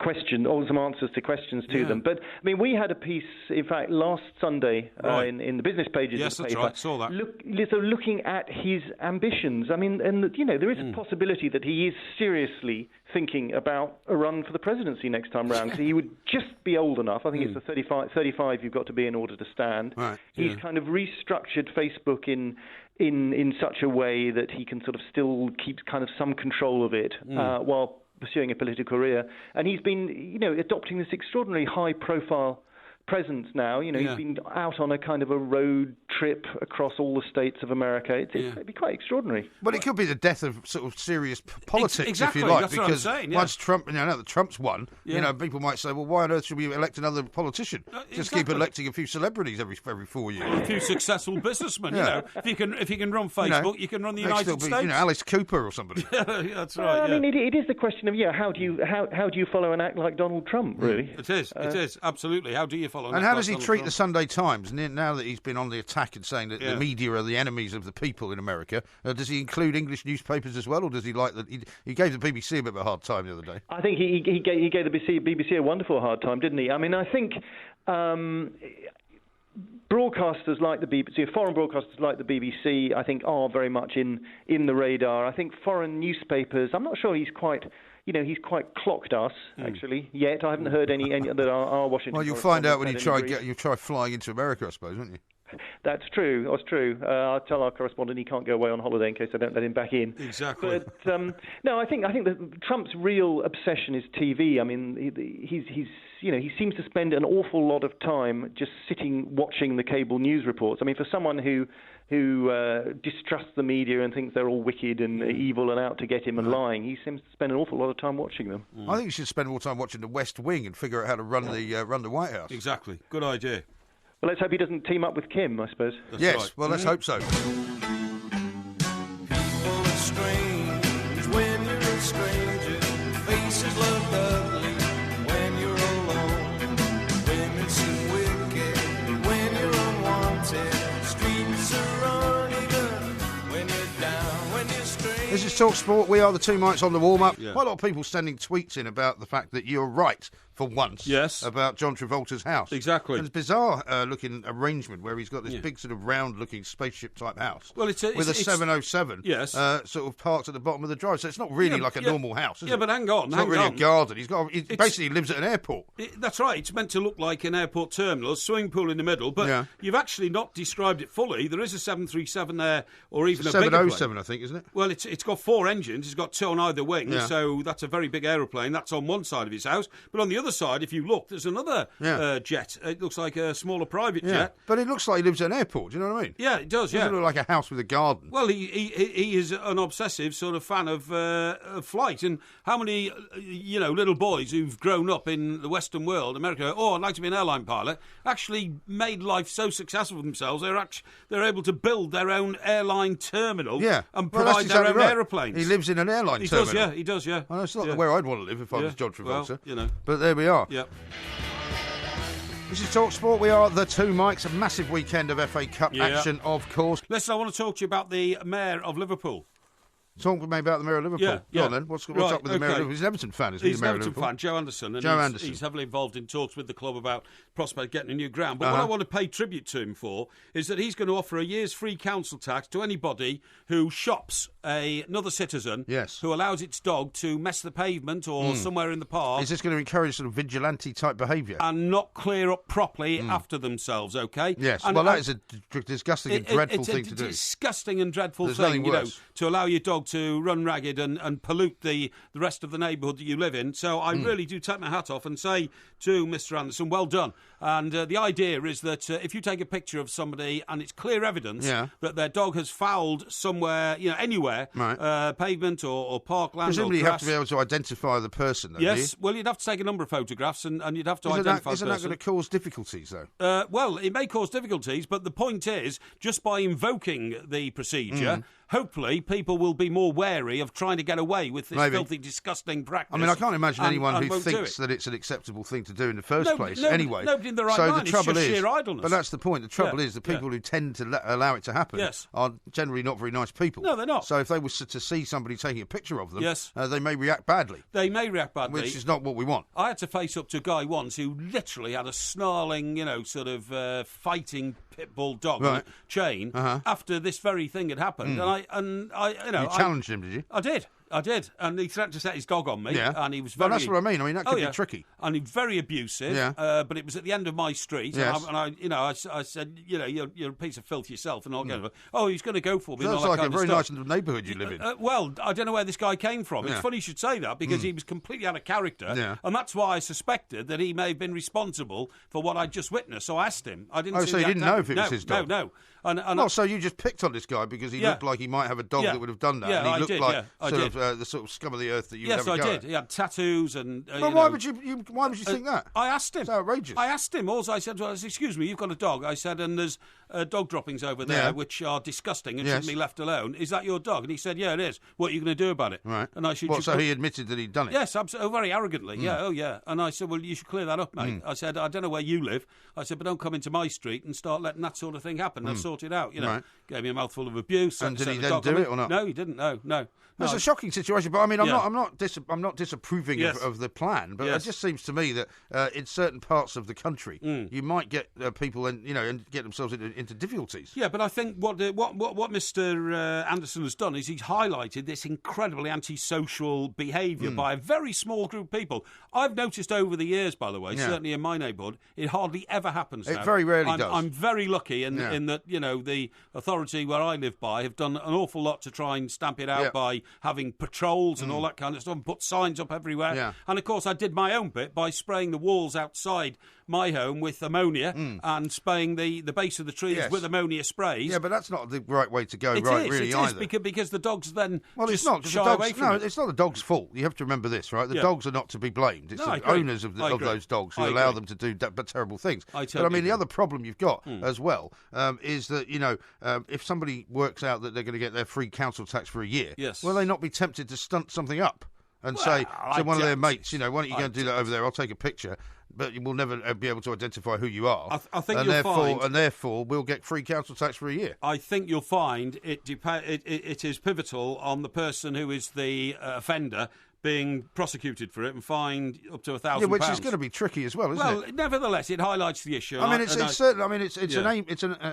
Speaker 6: some answers to questions to them. But I mean, we had a piece, in fact, last Sunday in the business pages of the paper. Yes, that's right. I saw that. Looking at his ambitions. I mean, and there is a possibility that he is seriously thinking about a run for the presidency next time round, because he would just be old enough. I think it's the 35 you've got to be in order to stand.
Speaker 1: Right.
Speaker 6: He's kind of restructured Facebook in such a way that he can sort of still keep kind of some control of it while pursuing a political career. And he's been, adopting this extraordinarily high-profile presence now. He's been out on a kind of a road trip across all the states of America. It'd be quite extraordinary.
Speaker 1: Well, it could be the death of sort of serious politics,
Speaker 2: exactly,
Speaker 1: if you like,
Speaker 2: that's what I'm saying, yeah.
Speaker 1: once Trump, now that Trump's won, people might say, well, why on earth should we elect another politician? Just keep electing a few celebrities every 4 years.
Speaker 2: A few successful businessmen, if you can run Facebook, you can run the United States.
Speaker 1: Alice Cooper or somebody.
Speaker 2: That's right.
Speaker 6: I mean, it is the question of how do you follow an act like Donald Trump, really?
Speaker 2: It is absolutely. How do you follow?
Speaker 1: And how does he treat the Sunday Times? Now that he's been on the attack and saying that the media are the enemies of the people in America, does he include English newspapers as well, or does he like that? He gave the BBC a bit of a hard time the other day.
Speaker 6: I think he gave the BBC a wonderful hard time, didn't he? I mean, I think. Broadcasters like the BBC, foreign broadcasters like the BBC, I think are very much in the radar. I think foreign newspapers, I'm not sure he's quite clocked us actually yet. I haven't heard any that are Washington.
Speaker 1: Well, you'll find out when you try flying into America, I suppose, won't you?
Speaker 6: That's true. I'll tell our correspondent he can't go away on holiday in case I don't let him back in.
Speaker 2: Exactly.
Speaker 6: But no, I think that Trump's real obsession is TV. I mean, he seems to spend an awful lot of time just sitting watching the cable news reports. I mean, for someone who distrusts the media and thinks they're all wicked and evil and out to get him and lying, he seems to spend an awful lot of time watching them.
Speaker 1: I think you should spend more time watching The West Wing and figure out how to run the White House.
Speaker 2: Exactly. Good idea.
Speaker 6: Well, let's hope he doesn't team up with Kim, I suppose.
Speaker 2: That's
Speaker 1: yes,
Speaker 2: right.
Speaker 1: Well, let's hope so.
Speaker 5: People are strange when you're a stranger. Faces look ugly when you're alone. Women seem wicked when you're unwanted. Streets are uneven when you're down, when you're strange.
Speaker 1: This is TalkSport. We are the two mics on the warm-up.
Speaker 2: Yeah.
Speaker 1: Quite a lot of people sending tweets in about the fact that you're right for once.
Speaker 2: Yes.
Speaker 1: About John Travolta's house.
Speaker 2: Exactly.
Speaker 1: And it's bizarre looking arrangement where he's got this big sort of round looking spaceship type house.
Speaker 2: Well, it's 707.
Speaker 1: Yes. Sort of parked at the bottom of the drive. So it's not really like a normal house, is it?
Speaker 2: Yeah, but hang on.
Speaker 1: It's not really a garden. He basically lives at an airport.
Speaker 2: That's right. It's meant to look like an airport terminal, a swimming pool in the middle, but you've actually not described it fully. There is a 737 there, or even a bigger
Speaker 1: 707, I think, isn't it?
Speaker 2: Well, it's got 4 engines. It's got 2 on either wing, so that's a very big aeroplane. That's on one side of his house. But on the other side, if you look, there's another jet. It looks like a smaller private jet.
Speaker 1: But it looks like he lives at an airport. Do you know what I mean?
Speaker 2: Yeah, it does,
Speaker 1: It doesn't look like a house with a garden.
Speaker 2: Well, he is an obsessive sort of fan of flight. And how many, little boys who've grown up in the Western world, America, I'd like to be an airline pilot, actually made life so successful for themselves, they're able to build their own airline terminal and provide their own aeroplanes.
Speaker 1: He lives in an airline terminal.
Speaker 2: He does, yeah.
Speaker 1: Well, it's not where I'd want to live if I was John Travolta.
Speaker 2: Well,
Speaker 1: But there we are.
Speaker 2: Yep.
Speaker 1: This is TalkSport. We are the two mics. A massive weekend of FA Cup action, of course.
Speaker 2: Listen, I want to talk to you about the Mayor of Liverpool.
Speaker 1: Talk to me about the Mayor of Liverpool. Go on then. What's up with the Mayor of Liverpool? He's an Everton fan, isn't he?
Speaker 2: He's an Everton fan, Joe Anderson. And he's heavily involved in talks with the club about prospect getting a new ground. But what I want to pay tribute to him for is that he's going to offer a year's free council tax to anybody who shops another citizen who allows its dog to mess the pavement or somewhere in the park.
Speaker 1: Is this going to encourage sort of vigilante type behaviour?
Speaker 2: And not clear up properly after themselves, OK?
Speaker 1: Yes. Well, that is a disgusting and dreadful thing to do.
Speaker 2: It's a disgusting and dreadful
Speaker 1: There's
Speaker 2: thing,
Speaker 1: nothing worse.
Speaker 2: To allow your dog to run ragged and pollute the rest of the neighbourhood that you live in. So I really do take my hat off and say to Mr. Anderson, well done. And the idea is that if you take a picture of somebody and it's clear evidence that their dog has fouled somewhere, anywhere, pavement or parkland
Speaker 1: Presumably
Speaker 2: or
Speaker 1: you
Speaker 2: grass.
Speaker 1: have to be able to identify the person, though,
Speaker 2: Yes, well, you'd have to take a number of photographs and you'd have to identify the person.
Speaker 1: Isn't that going to cause difficulties, though?
Speaker 2: Well, it may cause difficulties, but the point is, just by invoking the procedure, hopefully people will be more wary of trying to get away with this filthy, disgusting practice.
Speaker 1: I mean, I can't imagine anyone who thinks that it's an acceptable thing to do in the first place. Anyway,
Speaker 2: nobody in the right mind. It's just sheer idleness.
Speaker 1: But that's the point. The trouble is the people who tend to allow it to happen are generally not very nice people.
Speaker 2: No, they're not.
Speaker 1: So if they were to see somebody taking a picture of them, they may react badly.
Speaker 2: They may react badly.
Speaker 1: Which is not what we want.
Speaker 2: I had to face up to a guy once who literally had a snarling, fighting pit bull dog on a chain after this very thing had happened. And I
Speaker 1: You challenged him, did you?
Speaker 2: I did, and he threatened to set his dog on me, and he was very...
Speaker 1: Well, that's what I mean. I mean, that could be tricky.
Speaker 2: And he was very abusive, but it was at the end of my street, and I said, you're a piece of filth yourself, and I'll go, he's going to go for me.
Speaker 1: Sounds like a very nice neighbourhood you live in.
Speaker 2: Well, I don't know where this guy came from. It's funny you should say that, because he was completely out of character, and that's why I suspected that he may have been responsible for what I'd just witnessed, so I asked him. I didn't
Speaker 1: so you didn't know if it was his dog?
Speaker 2: No.
Speaker 1: So you just picked on this guy because he looked like he might have a dog that would have done that, and he looked like the sort of scum of the earth that you would have a go at.
Speaker 2: Yes, I did. He had tattoos and.
Speaker 1: But why would you think that?
Speaker 2: I asked him.
Speaker 1: It's outrageous.
Speaker 2: I asked him. All I said was, "Excuse me, you've got a dog." I said, "And there's dog droppings over there which are disgusting and shouldn't be left alone. Is that your dog?" And he said, "Yeah, it is. What are you going to do about it?"
Speaker 1: Right.
Speaker 2: And I said,
Speaker 1: so he admitted that he'd done it?
Speaker 2: Yes, absolutely. Very arrogantly. Yeah. And I said, "Well, you should clear that up, mate." I said, "I don't know where you live." I said, "But don't come into my street and start letting that sort of thing happen. I'll sort it out."
Speaker 1: Right.
Speaker 2: Gave me a mouthful of abuse.
Speaker 1: And did he then do it or not?
Speaker 2: No, he didn't. No.
Speaker 1: It's a shocking situation, but I mean, I'm not disapproving of the plan, but it just seems to me that in certain parts of the country, you might get people and get themselves into difficulties.
Speaker 2: Yeah, but I think what Mr. Anderson has done is he's highlighted this incredibly antisocial behaviour by a very small group of people. I've noticed over the years, by the way, certainly in my neighbourhood, it hardly ever happens now.
Speaker 1: It very rarely does.
Speaker 2: I'm very lucky in that the authority where I live by have done an awful lot to try and stamp it out by having patrols and all that kind of stuff, and put signs up everywhere.
Speaker 1: Yeah.
Speaker 2: And of course, I did my own bit by spraying the walls outside my home with ammonia and spraying the base of the trees with ammonia sprays.
Speaker 1: Yeah, but that's not the right way to go.
Speaker 2: It is because the dogs then
Speaker 1: it's not
Speaker 2: shy away from it.
Speaker 1: It's not the dog's fault. You have to remember this, right? The dogs are not to be blamed. It's the owners of those dogs who allow them to do terrible things. But I mean, the other problem you've got as well is that if somebody works out that they're going to get their free council tax for a year, will they not be tempted to stunt something up and say to one of their mates, why don't you go and do that over there? I'll take a picture. But you will never be able to identify who you are.
Speaker 2: I think and
Speaker 1: therefore we'll get free council tax for a year.
Speaker 2: I think you'll find it is pivotal on the person who is the offender being prosecuted for it and fined up to £1,000.
Speaker 1: Yeah, which is going to be tricky as well, isn't it?
Speaker 2: Well, nevertheless, it highlights the issue.
Speaker 1: I mean, it's certain. I mean, it's an aim.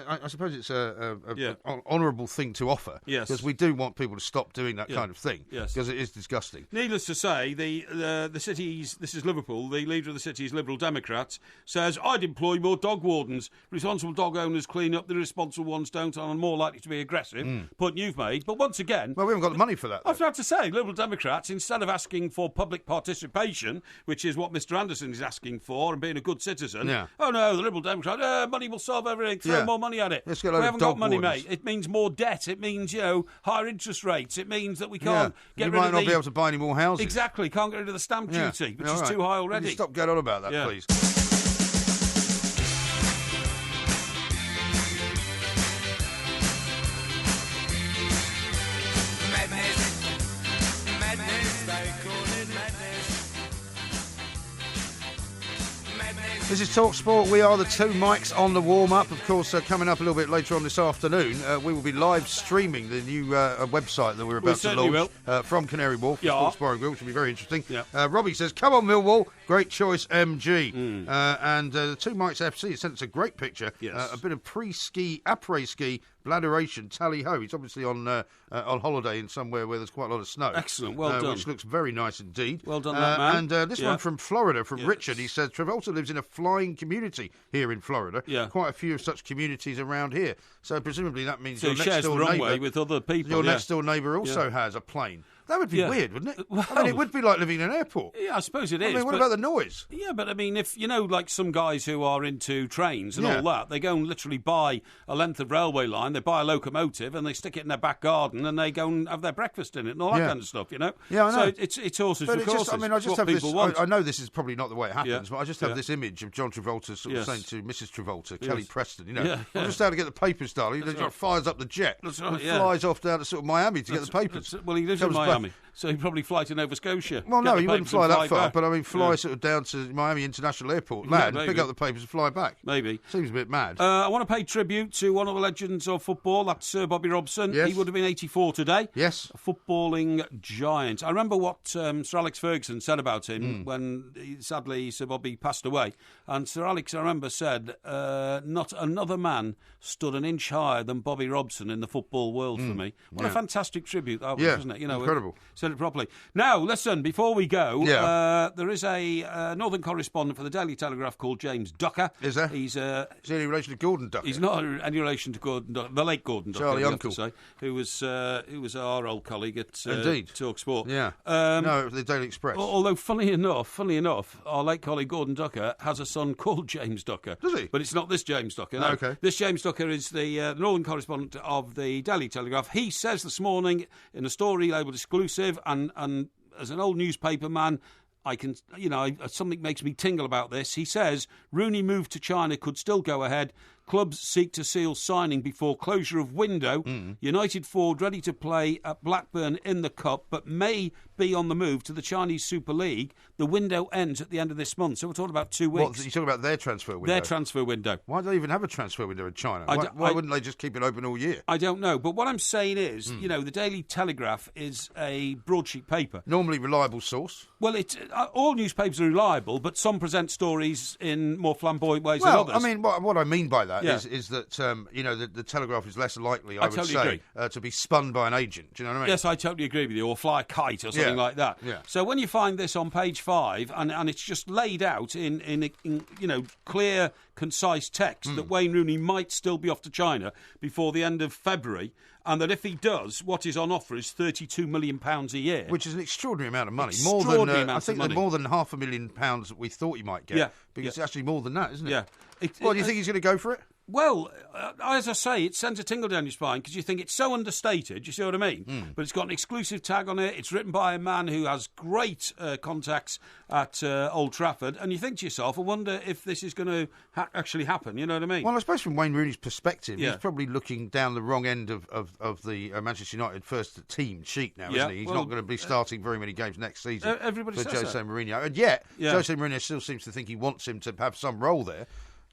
Speaker 1: I suppose it's an honourable thing to offer.
Speaker 2: Yes,
Speaker 1: because we do want people to stop doing that kind of thing.
Speaker 2: Yes,
Speaker 1: because it is disgusting.
Speaker 2: Needless to say, the city's, this is Liverpool, the leader of the city's Liberal Democrats says, "I'd employ more dog wardens. Responsible dog owners clean up, the irresponsible ones don't, and are more likely to be aggressive." Point you've made, but once again,
Speaker 1: well, we haven't got the money for that.
Speaker 2: I've had to say, Liberal Democrats, instead of asking for public participation, which is what Mr. Anderson is asking for, and being a good citizen.
Speaker 1: Yeah.
Speaker 2: Oh no, the Liberal Democrats, money will solve everything. Throw more money at it.
Speaker 1: Let's get
Speaker 2: we haven't got money,
Speaker 1: wardens.
Speaker 2: mate. It means more debt. It means higher interest rates. It means that we can't get rid of
Speaker 1: You might not be able to buy any more houses.
Speaker 2: Exactly, can't get rid of the stamp duty, which is too high already.
Speaker 1: Can you stop going on about that, please? This is Talk Sport. We are the two mics on the warm-up. Of course, coming up a little bit later on this afternoon, we will be live streaming the new website that we're about to launch from Canary Wharf, Sports Bar and Grill, which will be very interesting. Yeah. Robbie says, "Come on, Millwall. Great choice, MG." And the two mics FC sent us a great picture. A bit of pre-ski, après-ski bladderation, tally-ho. He's obviously on holiday in somewhere where there's quite a lot of snow.
Speaker 2: Excellent, well done.
Speaker 1: Which looks very nice indeed.
Speaker 2: Well done, that man.
Speaker 1: And this one from Florida, from Richard. He says, Travolta lives in a flying community here in Florida. Yeah. Quite a few of such communities around here. So presumably that means your next door neighbour
Speaker 2: with other people.
Speaker 1: Your next door neighbour also has a plane. That would be weird, wouldn't it? Well, I mean, it would be like living in an airport.
Speaker 2: Yeah, I suppose it is.
Speaker 1: I mean, what about the noise?
Speaker 2: Yeah, but I mean, if, like some guys who are into trains and all that, they go and literally buy a length of railway line, they buy a locomotive and they stick it in their back garden and they go and have their breakfast in it and all that kind of stuff,
Speaker 1: Yeah, I know.
Speaker 2: So it's horses for courses.
Speaker 1: I just have this. I know this is probably not the way it happens, but I just have
Speaker 2: this
Speaker 1: image of John Travolta sort of saying to Mrs. Travolta, Kelly Preston, I'm just out to get the papers, darling. He fires up the jet and flies off down to sort of Miami to get the papers.
Speaker 2: Well, he lives in Miami. So he'd probably fly to Nova Scotia.
Speaker 1: Well, no, he wouldn't fly that far, but I mean, fly sort of down to Miami International Airport, land, pick up the papers and fly back.
Speaker 2: Maybe.
Speaker 1: Seems a bit mad.
Speaker 2: I want to pay tribute to one of the legends of football, that's Sir Bobby Robson.
Speaker 1: Yes.
Speaker 2: He would have been 84 today.
Speaker 1: Yes.
Speaker 2: A footballing giant. I remember what Sir Alex Ferguson said about him when, sadly, Sir Bobby passed away. And Sir Alex, I remember, said, not another man stood an inch higher than Bobby Robson in the football world for me. What a fantastic tribute that was, wasn't it?
Speaker 1: Incredible. terrible.
Speaker 2: Said it properly. Now, listen, before we go,
Speaker 1: Yeah.
Speaker 2: there is a northern correspondent for the Daily Telegraph called James Ducker.
Speaker 1: Is there?
Speaker 2: He's
Speaker 1: Is he any relation to Gordon Ducker?
Speaker 2: He's not any relation to Gordon Ducker, the late Gordon Ducker,
Speaker 1: Charlie
Speaker 2: we have to
Speaker 1: Uncle.
Speaker 2: say, who was our old colleague at
Speaker 1: Indeed.
Speaker 2: TalkSport.
Speaker 1: Yeah. No, the Daily Express.
Speaker 2: Although, funny enough, our late colleague Gordon Ducker has a son called James Ducker.
Speaker 1: Does he?
Speaker 2: But it's not this James Ducker. No.
Speaker 1: Okay.
Speaker 2: This James Ducker is the northern correspondent of the Daily Telegraph. He says this morning in a story labelled exclusive, and as an old newspaper man, I can, something makes me tingle about this. He says Rooney move to China could still go ahead. Clubs seek to seal signing before closure of window. United forward ready to play at Blackburn in the Cup, but may be on the move to the Chinese Super League. The window ends at the end of this month, so we're talking about 2 weeks.
Speaker 1: What, you talking about their transfer window?
Speaker 2: Their transfer window.
Speaker 1: Why do they even have a transfer window in China? Why wouldn't they just keep it open all year?
Speaker 2: I don't know, but what I'm saying is, the Daily Telegraph is a broadsheet paper.
Speaker 1: Normally reliable source.
Speaker 2: Well, all newspapers are reliable, but some present stories in more flamboyant ways than
Speaker 1: Well,
Speaker 2: others.
Speaker 1: I mean, what I mean by that
Speaker 2: Yeah.
Speaker 1: is that the Telegraph is less likely, I would
Speaker 2: totally
Speaker 1: say,
Speaker 2: agree.
Speaker 1: to be spun by an agent. Do you know what I mean?
Speaker 2: Yes, I totally agree with you. Or fly a kite or something like that.
Speaker 1: Yeah.
Speaker 2: So when you find this on page 5, and it's just laid out in clear, concise text that Wayne Rooney might still be off to China before the end of February, and that if he does, what is on offer is £32 million a year.
Speaker 1: Which is an extraordinary amount of money.
Speaker 2: Extraordinary
Speaker 1: I
Speaker 2: amounts
Speaker 1: think
Speaker 2: of money.
Speaker 1: more than £500,000 that we thought he might get.
Speaker 2: Yeah.
Speaker 1: Because it's actually more than that, isn't it?
Speaker 2: Yeah.
Speaker 1: Well, do you think he's going to go for it?
Speaker 2: Well, as I say, it sends a tingle down your spine because you think it's so understated, you see what I mean? But it's got an exclusive tag on it. It's written by a man who has great contacts at Old Trafford. And you think to yourself, I wonder if this is going to actually happen, you know what I mean?
Speaker 1: Well, I suppose from Wayne Rooney's perspective,
Speaker 2: Yeah.
Speaker 1: he's probably looking down the wrong end of the Manchester United first team sheet now, isn't he? He's not going to be starting very many games next season
Speaker 2: everybody
Speaker 1: for
Speaker 2: says
Speaker 1: Jose
Speaker 2: that.
Speaker 1: Mourinho. And yet,
Speaker 2: Yeah.
Speaker 1: Jose Mourinho still seems to think he wants him to have some role there.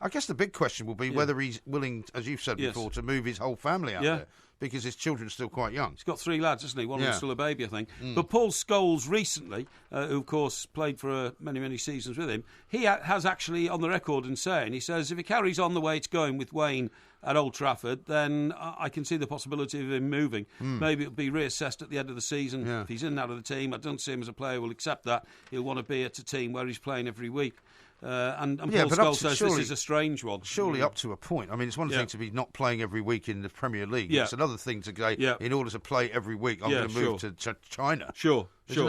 Speaker 1: I guess the big question will be whether he's willing, as you've said
Speaker 2: Yes.
Speaker 1: before, to move his whole family out there, because his children are still quite young.
Speaker 2: He's got 3 lads, hasn't he? One of them's
Speaker 1: Yeah.
Speaker 2: still a baby, I think. But Paul Scholes recently, who of course played for many, many seasons with him, he has actually on the record in saying, he says, if he carries on the way it's going with Wayne at Old Trafford, then I can see the possibility of him moving. Maybe it'll be reassessed at the end of the season.
Speaker 1: Yeah.
Speaker 2: If he's in and out of the team, I don't see him as a player who will accept that. He'll want to be at a team where he's playing every week. And Paul
Speaker 1: Yeah, but up
Speaker 2: Scholes
Speaker 1: to-
Speaker 2: says
Speaker 1: surely-
Speaker 2: this is a strange one.
Speaker 1: Surely up to a point. I mean, it's one thing to be not playing every week in the Premier League.
Speaker 2: Yeah.
Speaker 1: It's another thing to go,
Speaker 2: Yeah.
Speaker 1: in order to play every week, I'm
Speaker 2: Yeah,
Speaker 1: going to move to China.
Speaker 2: Sure.
Speaker 1: Isn't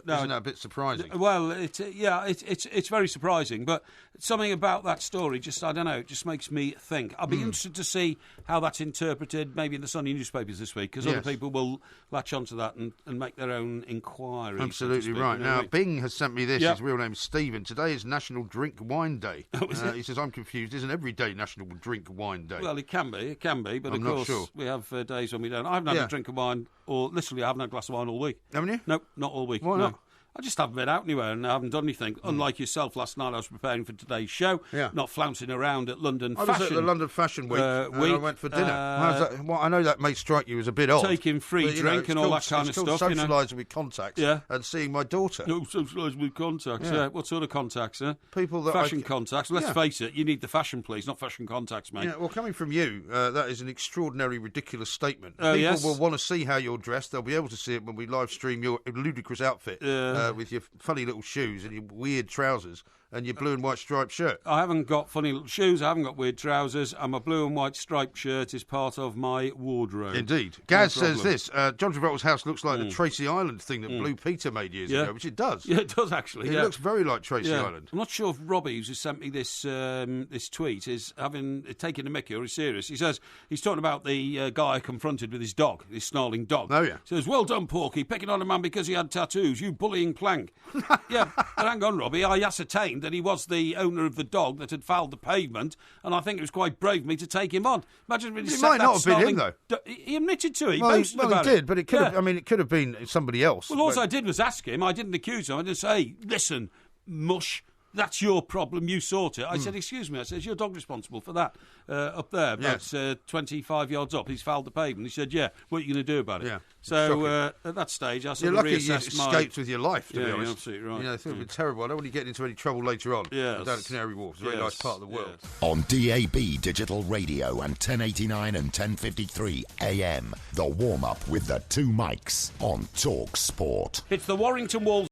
Speaker 1: that a bit surprising?
Speaker 2: Well, it's very surprising, but something about that story just, I don't know, it just makes me think. I'll be interested to see how that's interpreted, maybe in the Sunday newspapers this week, because other
Speaker 1: Yes.
Speaker 2: people will latch onto that and make their own inquiry.
Speaker 1: Absolutely
Speaker 2: so to speak,
Speaker 1: right.
Speaker 2: you know
Speaker 1: Now,
Speaker 2: what I mean?
Speaker 1: Bing has sent me this.
Speaker 2: Yeah.
Speaker 1: His real name is Stephen. Today is National Drink Wine Day.
Speaker 2: is it?
Speaker 1: He says, I'm confused. Isn't every day National Drink Wine Day?
Speaker 2: Well, it can be, but
Speaker 1: I'm
Speaker 2: of
Speaker 1: not
Speaker 2: course
Speaker 1: sure.
Speaker 2: we have days when we don't. I haven't had
Speaker 1: Yeah.
Speaker 2: a drink of wine, or literally I haven't had a glass of wine all week.
Speaker 1: Haven't you?
Speaker 2: No, not all week.
Speaker 1: Why
Speaker 2: no.
Speaker 1: not?
Speaker 2: I just haven't been out anywhere and I haven't done anything. Unlike yourself, last night I was preparing for today's show,
Speaker 1: Yeah.
Speaker 2: not flouncing around at London
Speaker 1: I was
Speaker 2: Fashion.
Speaker 1: at the London Fashion Week, and I went for dinner. How's that? Well, I know that may strike you as a bit odd.
Speaker 2: Taking free
Speaker 1: but,
Speaker 2: drink
Speaker 1: it's
Speaker 2: and all
Speaker 1: called-
Speaker 2: that kind
Speaker 1: it's
Speaker 2: of
Speaker 1: called
Speaker 2: stuff, you know.
Speaker 1: socialising with contacts
Speaker 2: Yeah.
Speaker 1: and seeing my daughter.
Speaker 2: No, socialising with contacts.
Speaker 1: Yeah.
Speaker 2: Yeah. What sort of contacts?
Speaker 1: People that
Speaker 2: fashion contacts. Let's
Speaker 1: Yeah.
Speaker 2: face it, you need the fashion police, not fashion contacts, mate.
Speaker 1: Yeah, well, coming from you, that is an extraordinary, ridiculous statement.
Speaker 2: Oh,
Speaker 1: People
Speaker 2: yes.
Speaker 1: will want to see how you're dressed. They'll be able to see it when we live stream your ludicrous outfit with your funny little shoes and your weird trousers and your blue and white striped shirt.
Speaker 2: I haven't got funny little shoes, I haven't got weird trousers, and my blue and white striped shirt is part of my wardrobe.
Speaker 1: Indeed. Gaz
Speaker 2: No
Speaker 1: says
Speaker 2: problem.
Speaker 1: this, John Travolta's house looks like the Tracy Island thing that Blue Peter made years
Speaker 2: Yeah.
Speaker 1: ago, which it does.
Speaker 2: Yeah, it does actually.
Speaker 1: It
Speaker 2: yeah.
Speaker 1: looks very like Tracy
Speaker 2: Yeah.
Speaker 1: Island.
Speaker 2: I'm not sure if Robbie, who's sent me this this tweet, is taking the mickey or is serious. He says he's talking about the guy confronted with his dog, his snarling dog.
Speaker 1: Oh, yeah.
Speaker 2: He says, well done, Porky, picking on a man because he had tattoos, you bullying plank. Yeah, but hang on, Robbie, I ascertained that he was the owner of the dog that had fouled the pavement, and I think it was quite brave of me to take him on. Imagine if
Speaker 1: It might not have been him, though.
Speaker 2: He admitted to it, he
Speaker 1: Well,
Speaker 2: boasted
Speaker 1: he
Speaker 2: about
Speaker 1: did, but it could
Speaker 2: Yeah.
Speaker 1: have. I mean, it could have been somebody else.
Speaker 2: Well, all
Speaker 1: but-
Speaker 2: I did was ask him. I didn't accuse him. I didn't say, listen, mush, that's your problem, you sort it. I said, excuse me, I said, is your dog responsible for that up there? That's 25 yards up. He's fouled the pavement. He said, yeah, what are you going to do about it?
Speaker 1: Yeah.
Speaker 2: So at that stage, I sort
Speaker 1: You're
Speaker 2: of
Speaker 1: lucky you
Speaker 2: reassessed my...
Speaker 1: escaped with your life, to be
Speaker 2: Yeah,
Speaker 1: honest.
Speaker 2: you're absolutely right.
Speaker 1: You know, I think it would be terrible. I don't want you getting into any trouble later on.
Speaker 2: Yes.
Speaker 1: Down at Canary Wharf. It's a very nice part of the world.
Speaker 2: Yes.
Speaker 7: On DAB Digital Radio and 1089 and 1053 AM. The warm-up with the two mics on Talk Sport.
Speaker 2: It's the Warrington Wolves